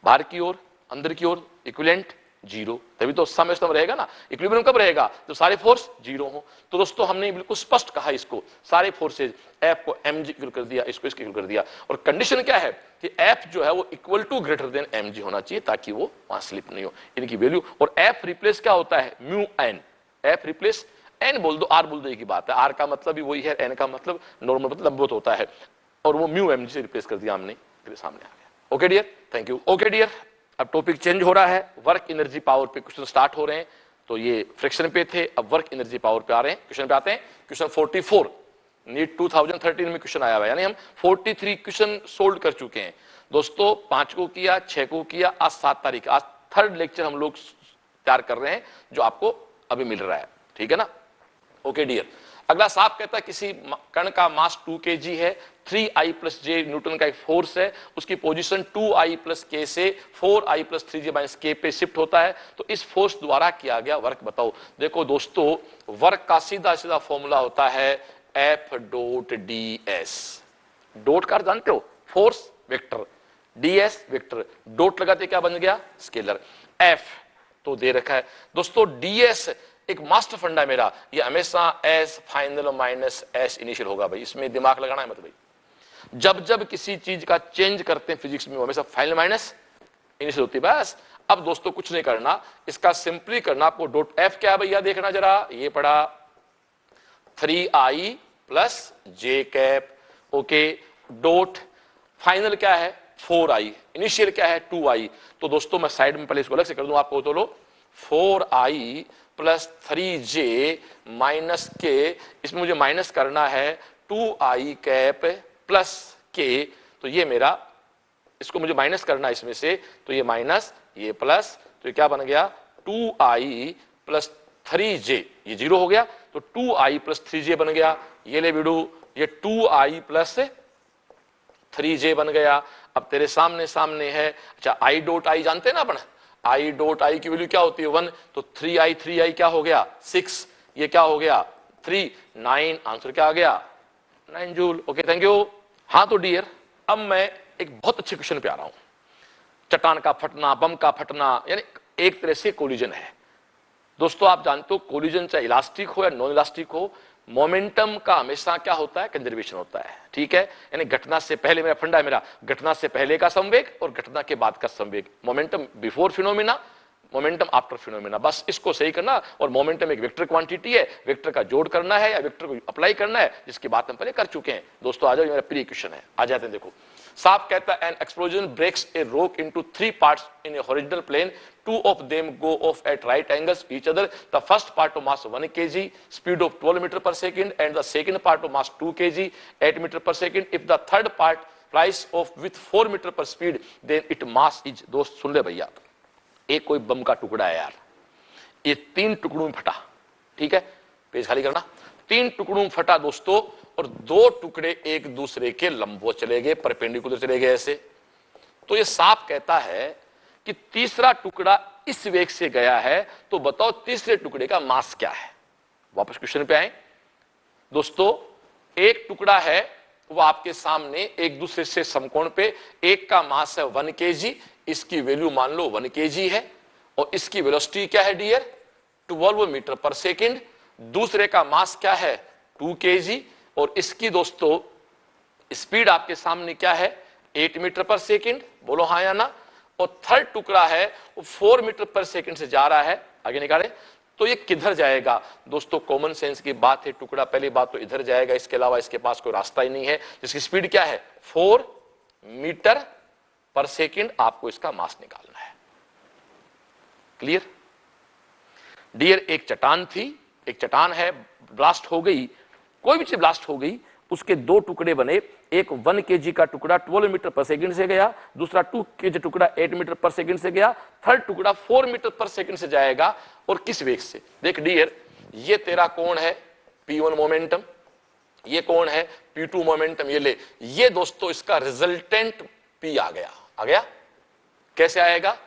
बाहर की ओर अंदर की ओर इक्विवेलेंट 0, तभी तो समय रहेगा ना। इक्विलिब्रियम कब रहेगा, तो सारे फोर्स 0 हो। तो दोस्तों हमने बिल्कुल स्पष्ट कहा इसको, सारे फोर्सेज एफ को mg इक्वल कर दिया, इसको इसके इक्वल कर दिया, और कंडीशन क्या है कि एफ जो है वो equal to greater than mg होना चाहिए, ताकि वो वहां स्लिप नहीं हो इनकी वैल्यू। और एफ रिप्लेस क्या होता है, mu N, F replace N बोल दो, आर बोल दो, एक ही बात है। आर का मतलब भी वही है, एन का मतलब नॉर्मल मतलब लंबवत होता है, और वो म्यू mg से रिप्लेस कर दिया हमने, सामने आ गया। Okay dear, thank you. Okay dear, अब टॉपिक चेंज हो रहा है, वर्क एनर्जी पावर पे क्वेश्चन स्टार्ट हो रहे हैं। तो ये फ्रिक्शन पे थे, अब वर्क एनर्जी पावर पे आ रहे हैं, क्वेश्चन पे आते हैं। क्वेश्चन 44, नीट 2013 में क्वेश्चन आया हुआ है, यानी हम 43 क्वेश्चन सोल्व कर चुके हैं दोस्तों। 5 को किया, 6 को किया, आज 7 तारीख, आज 3rd लेक्चर हम लोग तैयार कर रहे हैं जो आपको अभी मिल रहा है, ठीक है ना। ओके डियर, अगला साफ कहता है किसी कण का मास 2 kg है, 3I + j न्यूटन का एक फोर्स है, उसकी पोजीशन 2I + k से 4I + 3j - k पे शिफ्ट होता है, तो इस फोर्स द्वारा किया गया वर्क बताओ। देखो दोस्तों, वर्क का सीधा सीधा फॉर्मूला होता है F.ds। डॉट का जानते हो, force vector, ds vector, dot लगाते क्या बन गया, स्केलर। F तो दे रखा है दोस्तों, ds एक मास्टर फंडा है मेरा, ये हमेशा S final minus S initial होगा भाई, इसमें दिमाग लगाना है मत भाई। जब जब किसी चीज का चेंज करते हैं फिजिक्स में, हमेशा फाइनल माइनस इनिशियल होती है बस। अब दोस्तों कुछ नहीं करना, इसका सिंपली करना आपको। डॉट F क्या है भैया, देखना जरा, ये पड़ा 3I + j cap, okay. Dot final क्या है 4I, इनिशियल क्या है 2I। तो दोस्तों मैं साइड में पहले इसको अलग से कर दूं आपको, तो लो 4I + 3j - k, इसमें मुझे माइनस करना है 2I कैप + k, तो ये मेरा, इसको मुझे माइनस करना है इसमें से, तो ये माइनस, ये प्लस, तो ये क्या बन गया 2I + 3j, ये 0 हो गया, तो 2I + 3j बन गया। ये ले बिडू, ये 2I + 3j बन गया। अब तेरे सामने सामने है, अच्छा I.I जानते हैं ना अपन, I.I की वैल्यू क्या होती है 1, तो 3I क्या हो गया 6, ये क्या हो गया 3, 9, आंसर क्या आ गया 9 जूल। Okay thank you. हाँ तो डियर, अब मैं एक बहुत अच्छे क्वेश्चन पे आ रहा हूं। चट्टान का फटना, बम का फटना, यानी एक तरह से कोलिजन है दोस्तों। आप जानते हो कोलिजन चाहे इलास्टिक हो या नॉन इलास्टिक हो, मोमेंटम का हमेशा क्या होता है, कंजर्वेशन होता है, ठीक है। यानी घटना से पहले, मेरा फंडा है मेरा, घटना से पहले का संवेग और घटना के बाद का संवेग, momentum before phenomena, momentum after phenomena, बस इसको सही करना। और मोमेंटम एक वेक्टर क्वांटिटी है, वेक्टर का जोड़ करना है या वेक्टर को अप्लाई करना है, जिसकी बात हम पहले कर चुके हैं दोस्तों। आ जाओ, मेरा प्री क्वेश्चन है, आ जाते हैं। देखो साफ कहता है an explosion breaks a rock into 3 parts in a horizontal plane, 2 of them go off at right angles to each other. The first part of mass 1 kg, speed of 12 meter per second, and the second part of mass 2 kg, 8 meter per second. If the third part flies off with 4 meter per speed, then its mass is, दोस्त सुन ले भैया, एक कोई बम का टुकड़ा है यार, ये 3 टुकड़ों में फटा, ठीक है, पेज खाली करना। 3 टुकड़ों में फटा दोस्तों, और 2 टुकड़े एक दूसरे के लंबवत चले गए, परपेंडिकुलर चले गए ऐसे। तो ये साफ कहता है कि तीसरा टुकड़ा इस वेग से गया है, तो बताओ तीसरे टुकड़े का मास क्या है। वापस क्वेश्चन पे आए दोस्तों, एक टुकड़ा है वो आपके सामने एक दूसरे से समकोण पे, एक का मास है 1 kg, इसकी वैल्यू मान लो 1 kg है, और इसकी वेलोसिटी क्या है डियर 12 मीटर पर सेकेंड। दूसरे का मास क्या है 2 kg, और इसकी दोस्तों स्पीड आपके सामने क्या है 8 मीटर पर सेकेंड, बोलो हाँ या ना। और थर्ड टुकड़ा है वो 4 मीटर पर सेकंड से जा रहा है, आगे निकाले, तो ये किधर जाएगा दोस्तों, कॉमन सेंस की बात है, टुकड़ा पहली बात तो इधर जाएगा, इसके अलावा इसके पास कोई रास्ता ही नहीं है, जिसकी स्पीड क्या है 4 मीटर पर सेकंड। आपको इसका मास निकालना है, क्लियर डियर। एक चट्टान थी, एक चट्टान है, ब्लास्ट हो गई, कोई भी चीज ब्लास्ट हो गई, उसके 2 टुकड़े बने, एक 1 kg का टुकड़ा 12 मीटर पर सेकंड से गया, दूसरा 2 kg टुकड़ा 8 मीटर पर सेकंड से गया, थर्ड टुकड़ा 4 मीटर पर सेकंड से जाएगा, और किस वेग से। देख डियर, ये तेरा कौन है P1 मोमेंटम, ये कौन है P2 मोमेंटम, ये ले, ये दोस्तों इसका रिजल्टेंट P आ गया, आ गया, कैसे आएगा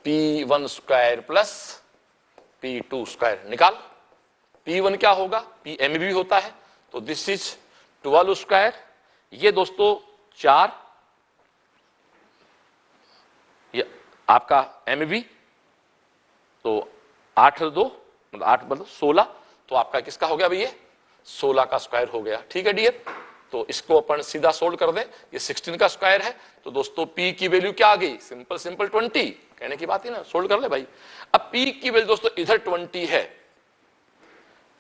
P1 square plus P2 square, निकाल। P1 क्या होगा, Pmv होता है, तो दिस इज 12 स्क्वायर, ये दोस्तों 4, ये आपका mv, तो 8 2 मतलब 8 मतलब 16, तो आपका किसका हो गया भैया 16 का स्क्वायर हो गया, ठीक है डियर। तो इसको अपन सीधा सोल्व कर दें, ये 16 का स्क्वायर है, तो दोस्तों P की वैल्यू क्या आ गई, सिंपल सिंपल 20, कहने की बात है ना, सोल्व कर ले भाई। अब P की वैल्यू दोस्तों इधर 20 है,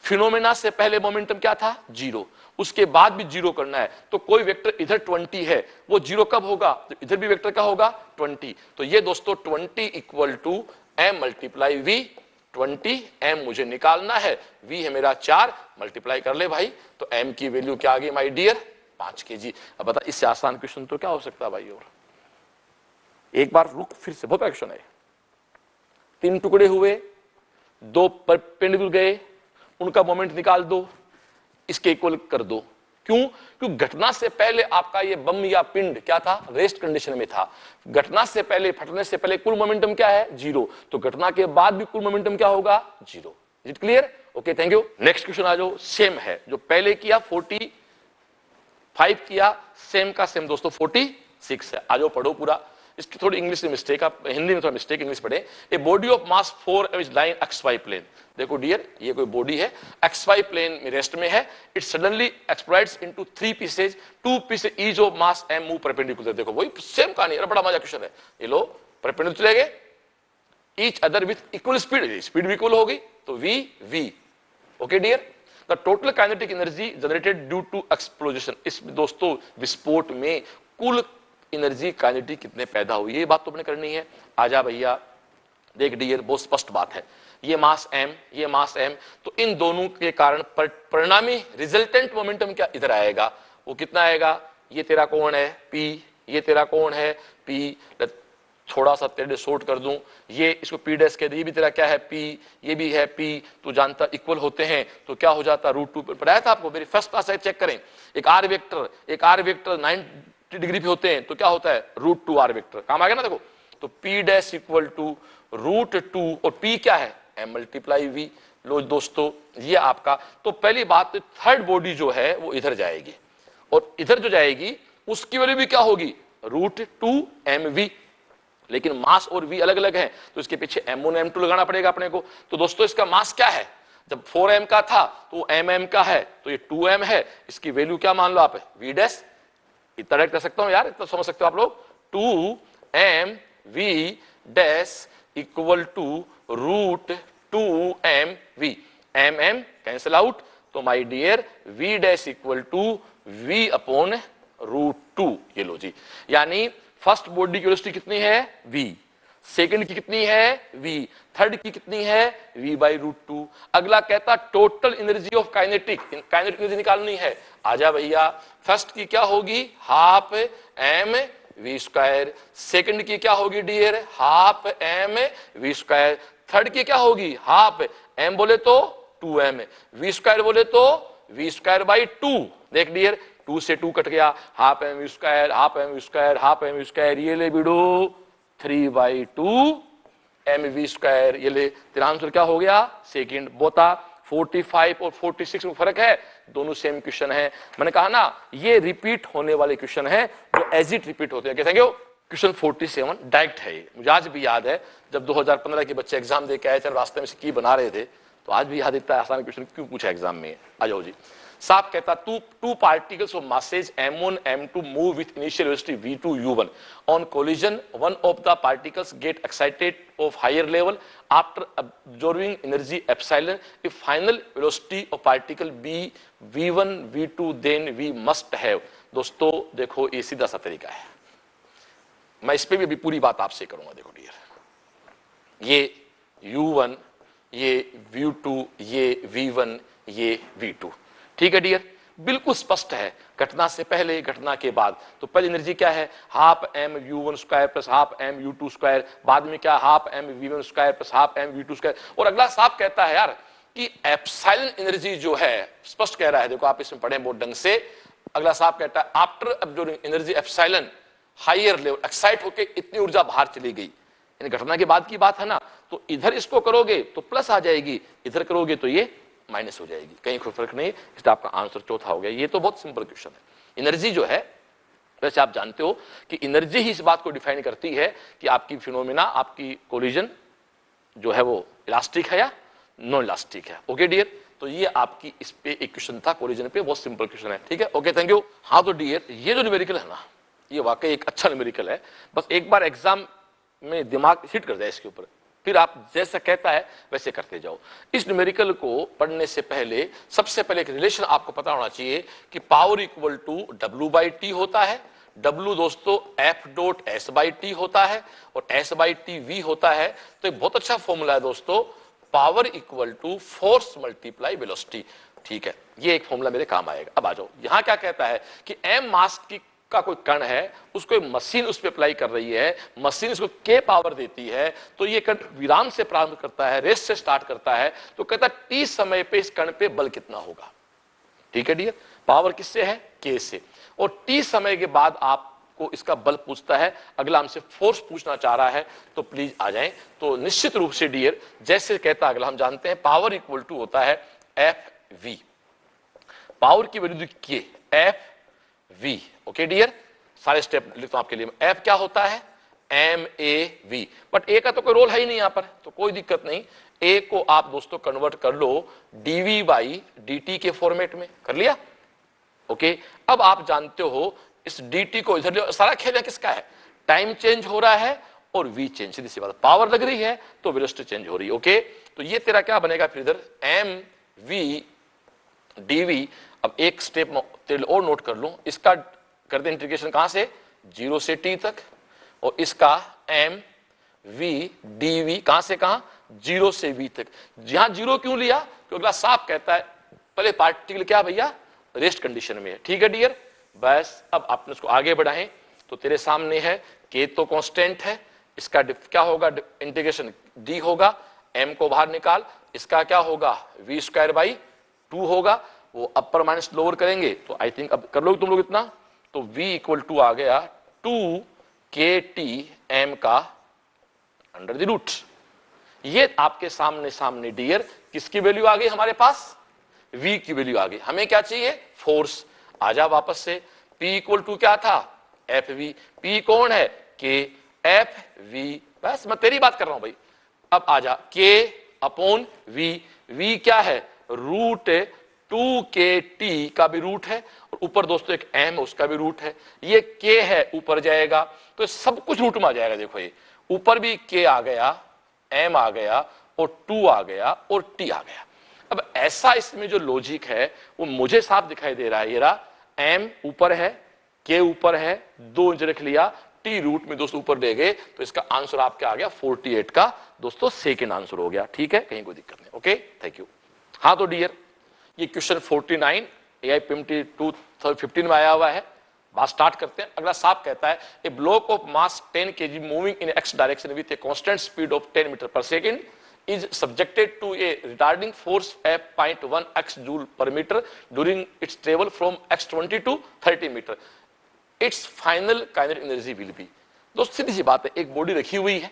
फिनोमेना से पहले मोमेंटम क्या था 0, उसके बाद भी 0 करना है, तो कोई वेक्टर इधर 20 है, वो 0 कब होगा, तो इधर भी वेक्टर क्या होगा 20, तो ये दोस्तों 20 = m × v, 20, m मुझे निकालना है, v है मेरा 4, मल्टीप्लाई कर ले भाई, तो m की वैल्यू क्या आ गई माय डियर 5 kg। अब बता इससे आसान क्वेश्चन तो क्या हो सकता है भाई। और एक बार रुक, फिर से बहुत क्वेश्चन है। 3 टुकड़े हुए, 2 परपेंडिकुलर गए, उनका मोमेंट निकाल दो, इसके इक्वल कर दो। क्यों? क्योंकि घटना से पहले आपका ये बम या पिंड क्या था, रेस्ट कंडीशन में था। घटना से पहले, फटने से पहले कुल मोमेंटम क्या है 0, तो घटना के बाद भी कुल मोमेंटम क्या होगा 0। Is it clear? Okay, thank you. Next question आ जाओ, सेम है जो पहले किया 45 किया, सेम का सेम दोस्तों 46 है। आ जाओ पढ़ो पूरा। इसकी थोड़ी इंग्लिश में मिस्टेक, आप हिंदी में थोड़ा मिस्टेक, इंग्लिश पढ़े। A body of mass 4 is lying XY plane. देखो डियर, ये कोई बॉडी है, XY प्लेन में रेस्ट में है। It suddenly explodes into 3 pieces, 2 pieces each of mass m move perpendicular. देखो वही सेम कहानी, बड़ा मजा क्वेश्चन है। ये लो परपेंडिकुलर चले गए, each other with equal speed, speed भी इक्वल होगी, तो v। Okay dear, the total kinetic energy generated due to explosion. इस दोस्तों विस्फोट में कुल एनर्जी काइनेटिक कितने पैदा हुई, ये बात तो अपने करनी है। आजा भैया, देख डियर, बहुत स्पष्ट बात है। ये मास m, ये मास m, तो इन दोनों के कारण परिणामी रिजल्टेंट मोमेंटम क्या इधर आएगा, वो कितना आएगा। ये तेरा कोण है p, ये तेरा कोण है p, थोड़ा सा तेरे शॉर्ट कर दूं, ये इसको p डैश कह दे, ये भी तेरा क्या है p, ये भी है p, तो जानता इक्वल होते हैं तो क्या हो जाता, √2 पढ़ाया था आपको, मेरी फर्स्ट क्लास है, चेक करें। एक r वेक्टर 90 डिग्री पे होते हैं तो क्या होता है √2 r वेक्टर, काम आ गया ना। देखो तो p डैश इक्वल टू √2 और p क्या है m मल्टीप्लाई v। लो दोस्तों ये आपका, तो पहली बात थर्ड बॉडी जो है वो इधर जाएगी और इधर जो जाएगी उसकी वैल्यू भी क्या होगी √2 mv, लेकिन मास और v अलग अलग है तो इसके पीछे m1 m2 लगाना पड़ेगा अपने को। तो दोस्तों इसका मास क्या है, जब 4m का था तो mm का है, तो ये 2m है, इसकी वैल्यू क्या मान लो आप v डैश। इतना डायरेक्ट कर सकता हूं यार, इतना समझ सकते हो आप लोग। 2mv dash equal to √2 mv, mm cancel out, तो my dear v dash equal to v upon √2। ये लो जी, यानी फर्स्ट बॉडी की वेलोसिटी कितनी है v, सेकंड की कितनी है v, थर्ड की कितनी है v बाई √2। अगला कहता total energy of kinetic, kinetic energy निकालनी है। आजा भैया, फर्स्ट की क्या होगी half m v square, second की क्या होगी dear half m v square, third की क्या होगी हाफ m बोले तो 2m, v स्क्वायर बोले तो v स्क्वायर बाई 2। देख डियर 2 से 2 कट गया, half m square, half m square, half m square, ये ले बिडो 3/2 mv स्क्वायर, ये ले। तेरा आंसर क्या हो गया सेकंड। बोता 45 और 46 में फर्क है, दोनों सेम क्वेश्चन है। मैंने कहा ना ये रिपीट होने वाले क्वेश्चन है जो एज इट रिपीट होते हैं। Thank you. क्वेश्चन 47 डायरेक्ट है, मुझे आज भी याद है जब 2015 के बच्चे एग्जाम दे के आए थे, रास्ते में से की बना रहे थे, तो आज भी याद इतना आसान क्वेश्चन क्यों पूछा एग्जाम में। आ जाओ जी, साफ कहता two particles of masses m1 m2 move with initial velocity v2 u1 on collision one of the particles get excited of higher level after absorbing energy epsilon, if final velocity of particle b v1 v2 then we must have. दोस्तों देखो ये सीधा सा तरीका है, मैं इस पे भी पूरी बात आपसे करूंगा। देखो डियर, ये u1, ये v2, ये v1, ये v2, ठीक है डियर, बिल्कुल स्पष्ट है घटना से पहले घटना के बाद। तो पहली एनर्जी क्या है half m u1 square plus half m u2 square, बाद में क्या half m v1 square plus half m v2 square. और अगला साफ कहता है यार कि एप्सिलॉन एनर्जी जो है, स्पष्ट कह रहा है, देखो आप इसमें पढ़े बहुत ढंग से। अगला साफ कहता है after absorbing energy epsilon higher level excite होके इतनी ऊर्जा बाहर चली गई, यानी घटना के बाद की बात है ना। तो इधर इसको करोगे तो प्लस आ जाएगी, इधर करोगे तो ये माइनस हो जाएगी, कहीं कोई फर्क नहीं। इसलिए आपका आंसर चौथा हो गया। ये तो बहुत सिंपल क्वेश्चन है। एनर्जी जो है, वैसे आप जानते हो कि एनर्जी ही इस बात को डिफाइन करती है कि आपकी फिनोमिना, आपकी कोलिजन जो है वो इलास्टिक है या नॉन इलास्टिक है। ओके डियर, तो ये आपकी इस पे एक क्वेश्चन था कोलिजन पे, बहुत सिंपल क्वेश्चन है, ठीक है। Okay thank you. हाँ तो डियर, ये जो न्यूमेरिकल है ना, ये वाकई एक अच्छा न्यूमेरिकल है, बस एक बार एग्जाम में दिमाग हिट कर जाए इसके ऊपर, फिर आप जैसा कहता है वैसे करते जाओ। इस न्यूमेरिकल को पढ़ने से पहले सबसे पहले एक रिलेशन आपको पता होना चाहिए कि पावर इक्वल टू W/T होता है। W दोस्तों F.S/T होता है और S/T V होता है। तो एक बहुत अच्छा फॉर्मूला है दोस्तों, power equal to force multiply velocity. ठीक है, ये एक फॉर्मूला मेरे काम आएगा। अब आ जाओ, यहां क्या कहता है कि m मास की का कोई कण है, उसको एक मशीन उस पर अप्लाई कर रही है, मशीन उसको k पावर देती है, तो ये कण विराम से प्रारंभ करता है, रेस्ट से स्टार्ट करता है, तो कहता है t समय पे इस कण पे बल कितना होगा। ठीक है डियर, पावर किससे है, k से, और t समय के बाद आपको इसका बल पूछता है, अगला हमसे फोर्स पूछना चाह रहा है, तो प्लीज आ जाएं। तो निश्चित रूप से डियर, जैसे कहता अगला हम जानते हैं पावर इक्वल टू होता है एफ वी, पावर की value k F V. Okay dear, सारे स्टेप लिखता हूं आपके लिए। एफ क्या होता है, M A V, but A का तो कोई रोल है ही नहीं यहां पर, तो कोई दिक्कत नहीं। ए को आप दोस्तों कन्वर्ट कर लो डीवी बाई डी के फॉर्मेट में, कर लिया। ओके, अब आप जानते हो इस dt को इधर ले, सारा खेल किसका है, टाइम चेंज हो रहा है और v चेंज, सीधी सी बात, पावर लग रही है तो वेलोसिटी चेंज हो रही है। ओके, तो ये तेरा क्या बनेगा फिर इधर एम वी dv। अब एक स्टेप और नोट कर लो, इसका कर दे इंटीग्रेशन कहां से, 0 से t तक, और इसका एम वी dv कहां से कहां, 0 से v तक। यहां 0 क्यों लिया, क्योंकि अगला साफ कहता है पहले पार्टिकल क्या भैया, रेस्ट कंडीशन में है। ठीक है डियर, बस अब आपने उसको आगे बढ़ाएं, तो तेरे सामने है k तो कांस्टेंट है, इसका क्या होगा, इंटीग्रेशन d होगा, m को बाहर निकाल, इसका क्या होगा, v स्क्वायर बाई 2 होगा, वो अपर माइनस लोअर करेंगे तो आई थिंक अब कर लोगे तुम लोग इतना, तो v इक्वल टू आ गया 2 kt m का अंडर द रूट। ये आपके सामने सामने डियर किसकी वैल्यू आ गई हमारे पास, v की वैल्यू आ गई। हमें क्या चाहिए, फोर्स। आ जा वापस से, p इक्वल टू क्या था, एफ वी, p कौन है, k एफ वी, बस मैं तेरी बात कर रहा हूं भाई। अब आ जा k अपॉन v, v क्या है, रूट 2kt का भी रूट है, और ऊपर दोस्तों एक m उसका भी रूट है, ये k है ऊपर जाएगा तो सब कुछ रूट में आ जाएगा। देखो ये ऊपर भी k आ गया, m आ गया, और 2 आ गया, और t आ गया। अब ऐसा इसमें जो लॉजिक है वो मुझे साफ दिखाई दे रहा है, ये रहा m ऊपर है, k ऊपर है, 2 इंच रख लिया, t रूट में दोस्तों ऊपर ले गए, तो इसका आंसर आपका आ गया 48 का दोस्तों सेकंड आंसर हो गया। ठीक है, कहीं कोई दिक्कत नहीं। Okay, thank you. हाँ तो डियर, ये क्वेश्चन 49 AIPMT 2015 में आया हुआ है। बात स्टार्ट करते हैं। अगला साफ कहता है a block of mass 10 kg moving in x direction with a constant speed of 10 metre पर second is subjected to a retarding force of 0.1 x joule per meter during its travel from x20 to 30 meter. Its final kinetic energy will be। दोस्त सीधी सी बात है, एक body रखी हुई है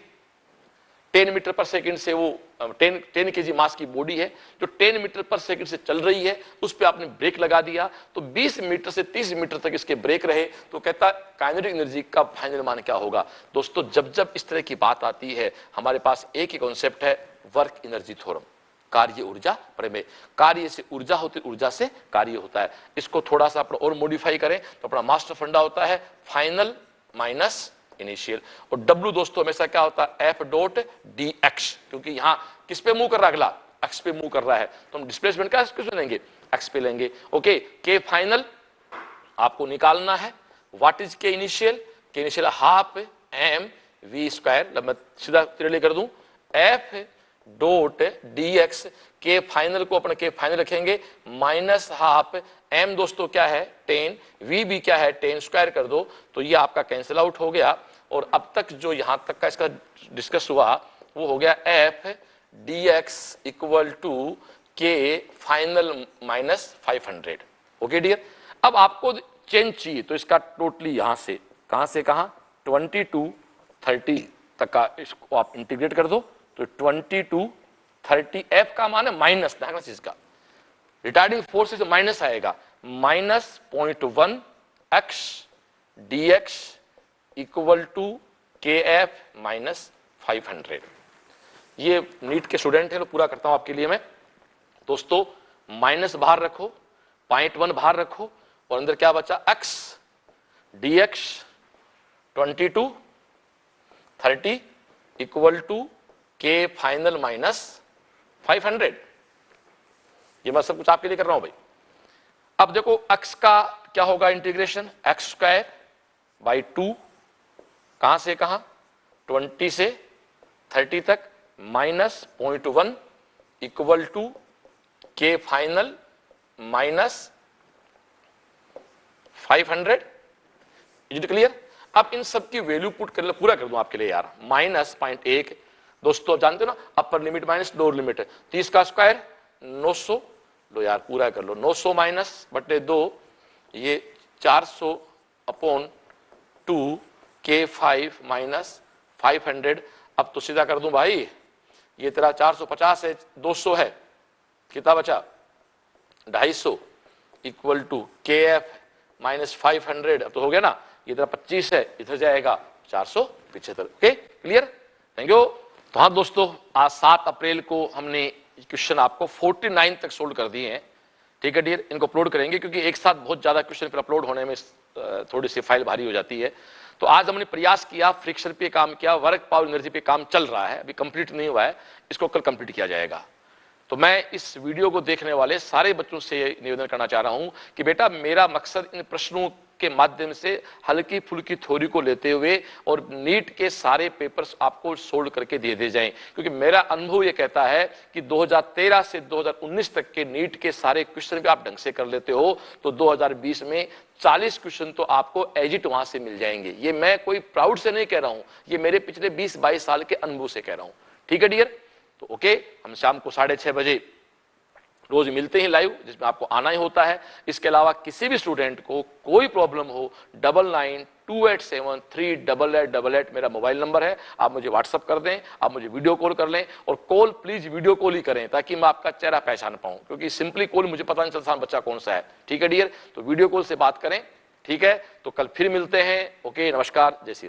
10 metre पर second से, वो 10 kg मास की बॉडी है जो 10 मीटर पर सेकंड से चल रही है, उस पर आपने ब्रेक लगा दिया तो 20 मीटर से 30 मीटर तक इसके ब्रेक रहे, तो कहता काइनेटिक एनर्जी का फाइनल मान क्या होगा। दोस्तों जब जब इस तरह की बात आती है हमारे पास एक ही कॉन्सेप्ट है, वर्क एनर्जी थ्योरम, कार्य ऊर्जा प्रमेय। कार्य से ऊर्जा होती, ऊर्जा से कार्य होता है। इसको थोड़ा सा अपना और मॉडिफाई करें तो अपना मास्टर फंडा होता है फाइनल माइनस इनिशियल, और W दोस्तों हमेशा क्या होता है, F डॉट dx, क्योंकि यहां किस पे मूव कर रहा है, अगला x पे मूव कर रहा है, तो हम डिस्प्लेसमेंट क्या किस पे लेंगे, x पे लेंगे। ओके, K फाइनल आपको निकालना है, what is K initial, K initial half m v square, मैं सीधा तेरे लिए कर दूं F dot dx, K final को अपना K फाइनल रखेंगे माइनस हाफ m दोस्तों क्या है 10, v भी क्या है 10 स्क्वायर कर दो, तो ये आपका कैंसिल आउट हो गया। और अब तक जो यहां तक का इसका डिस्कस हुआ वो हो गया f dx equal to K final minus 500। Okay dear, अब आपको चेंज चाहिए तो इसका टोटली यहां से कहां 20 to 30 तक का इसको आप इंटीग्रेट कर दो, तो 20 to 30 f का मान है माइनस, चीज का रिटार्डिंग फोर्स से माइनस आएगा, minus 0.1 x dx equal to K F minus 500। ये नीट के स्टूडेंट है, तो पूरा करता हूं आपके लिए मैं। दोस्तों माइनस बाहर रखो, 0.1 बाहर रखो, और अंदर क्या बचा x dx 20 to 30 equal to के फाइनल माइनस 500। ये मैं सब कुछ आपके लिए कर रहा हूं भाई। अब देखो x का क्या होगा इंटीग्रेशन, x स्क्वायर बाई 2, कहां से कहां 20 से 30 तक, माइनस 0.1 इक्वल टू के final minus 500। Is it clear? अब इन सब की वैल्यू पुट कर लो, पूरा कर दूं आपके लिए यार। माइनस 0.1, दोस्तों जानते हो ना, upper limit minus lower limit, 30 का स्क्वायर 900, लो यार पूरा कर लो, 900 माइनस बटे 2, ये 400 अपॉन 2 K5 माइनस 500। अब तो सीधा कर दूं भाई, ये तेरा 450 है, 200 है, कितना बचा 250 इक्वल टू KF माइनस 500। अब तो हो गया ना, ये तेरा 25 है, इधर जाएगा 475। Okay clear, thank you. तो हाँ दोस्तों, आज 7 अप्रैल को हमने क्वेश्चन आपको 49 तक सोल्व कर दिए हैं। ठीक है डियर, इनको अपलोड करेंगे क्योंकि एक साथ बहुत ज्यादा क्वेश्चन फिर अपलोड होने में थोड़ी सी फाइल भारी हो जाती है। तो आज हमने प्रयास किया, फ्रिक्शन पे काम किया, वर्क पावर एनर्जी पे काम चल रहा है, अभी कंप्लीट नहीं हुआ है, इसको कल कंप्लीट किया जाएगा। तो मैं इस वीडियो को देखने वाले सारे बच्चों से निवेदन करना चाह रहा हूं कि बेटा मेरा मकसद इन प्रश्नों के माध्यम से हल्की फुल्की थ्योरी को लेते हुए और नीट के सारे पेपर्स आपको सोल्व करके दे जाएं, क्योंकि मेरा अनुभव ये कहता है कि 2013 से 2019 तक के नीट के सारे क्वेश्चन भी आप ढंग से कर लेते हो तो 2020 में 40 क्वेश्चन तो आपको एजिट वहां से मिल जाएंगे। ये मैं कोई प्राउड से नहीं कह रहा हूं, ये मेरे पिछले 20-22 साल के अनुभव से कह रहा हूं। ठीक है डियर, तो ओके, हम शाम को 6:30 बजे रोज मिलते हैं लाइव, जिसमें आपको आना ही होता है। इसके अलावा किसी भी स्टूडेंट को कोई प्रॉब्लम हो, 9928738888 मेरा मोबाइल नंबर है, आप मुझे व्हाट्सअप कर दें, आप मुझे वीडियो कॉल कर लें, और कॉल प्लीज वीडियो कॉल ही करें ताकि मैं आपका चेहरा पहचान पाऊं, क्योंकि सिंपली कॉल मुझे पता नहीं चलता बच्चा कौन सा है। ठीक है डियर, तो वीडियो कॉल से बात करें। ठीक है, तो कल फिर मिलते हैं। ओके, नमस्कार, जय श्री।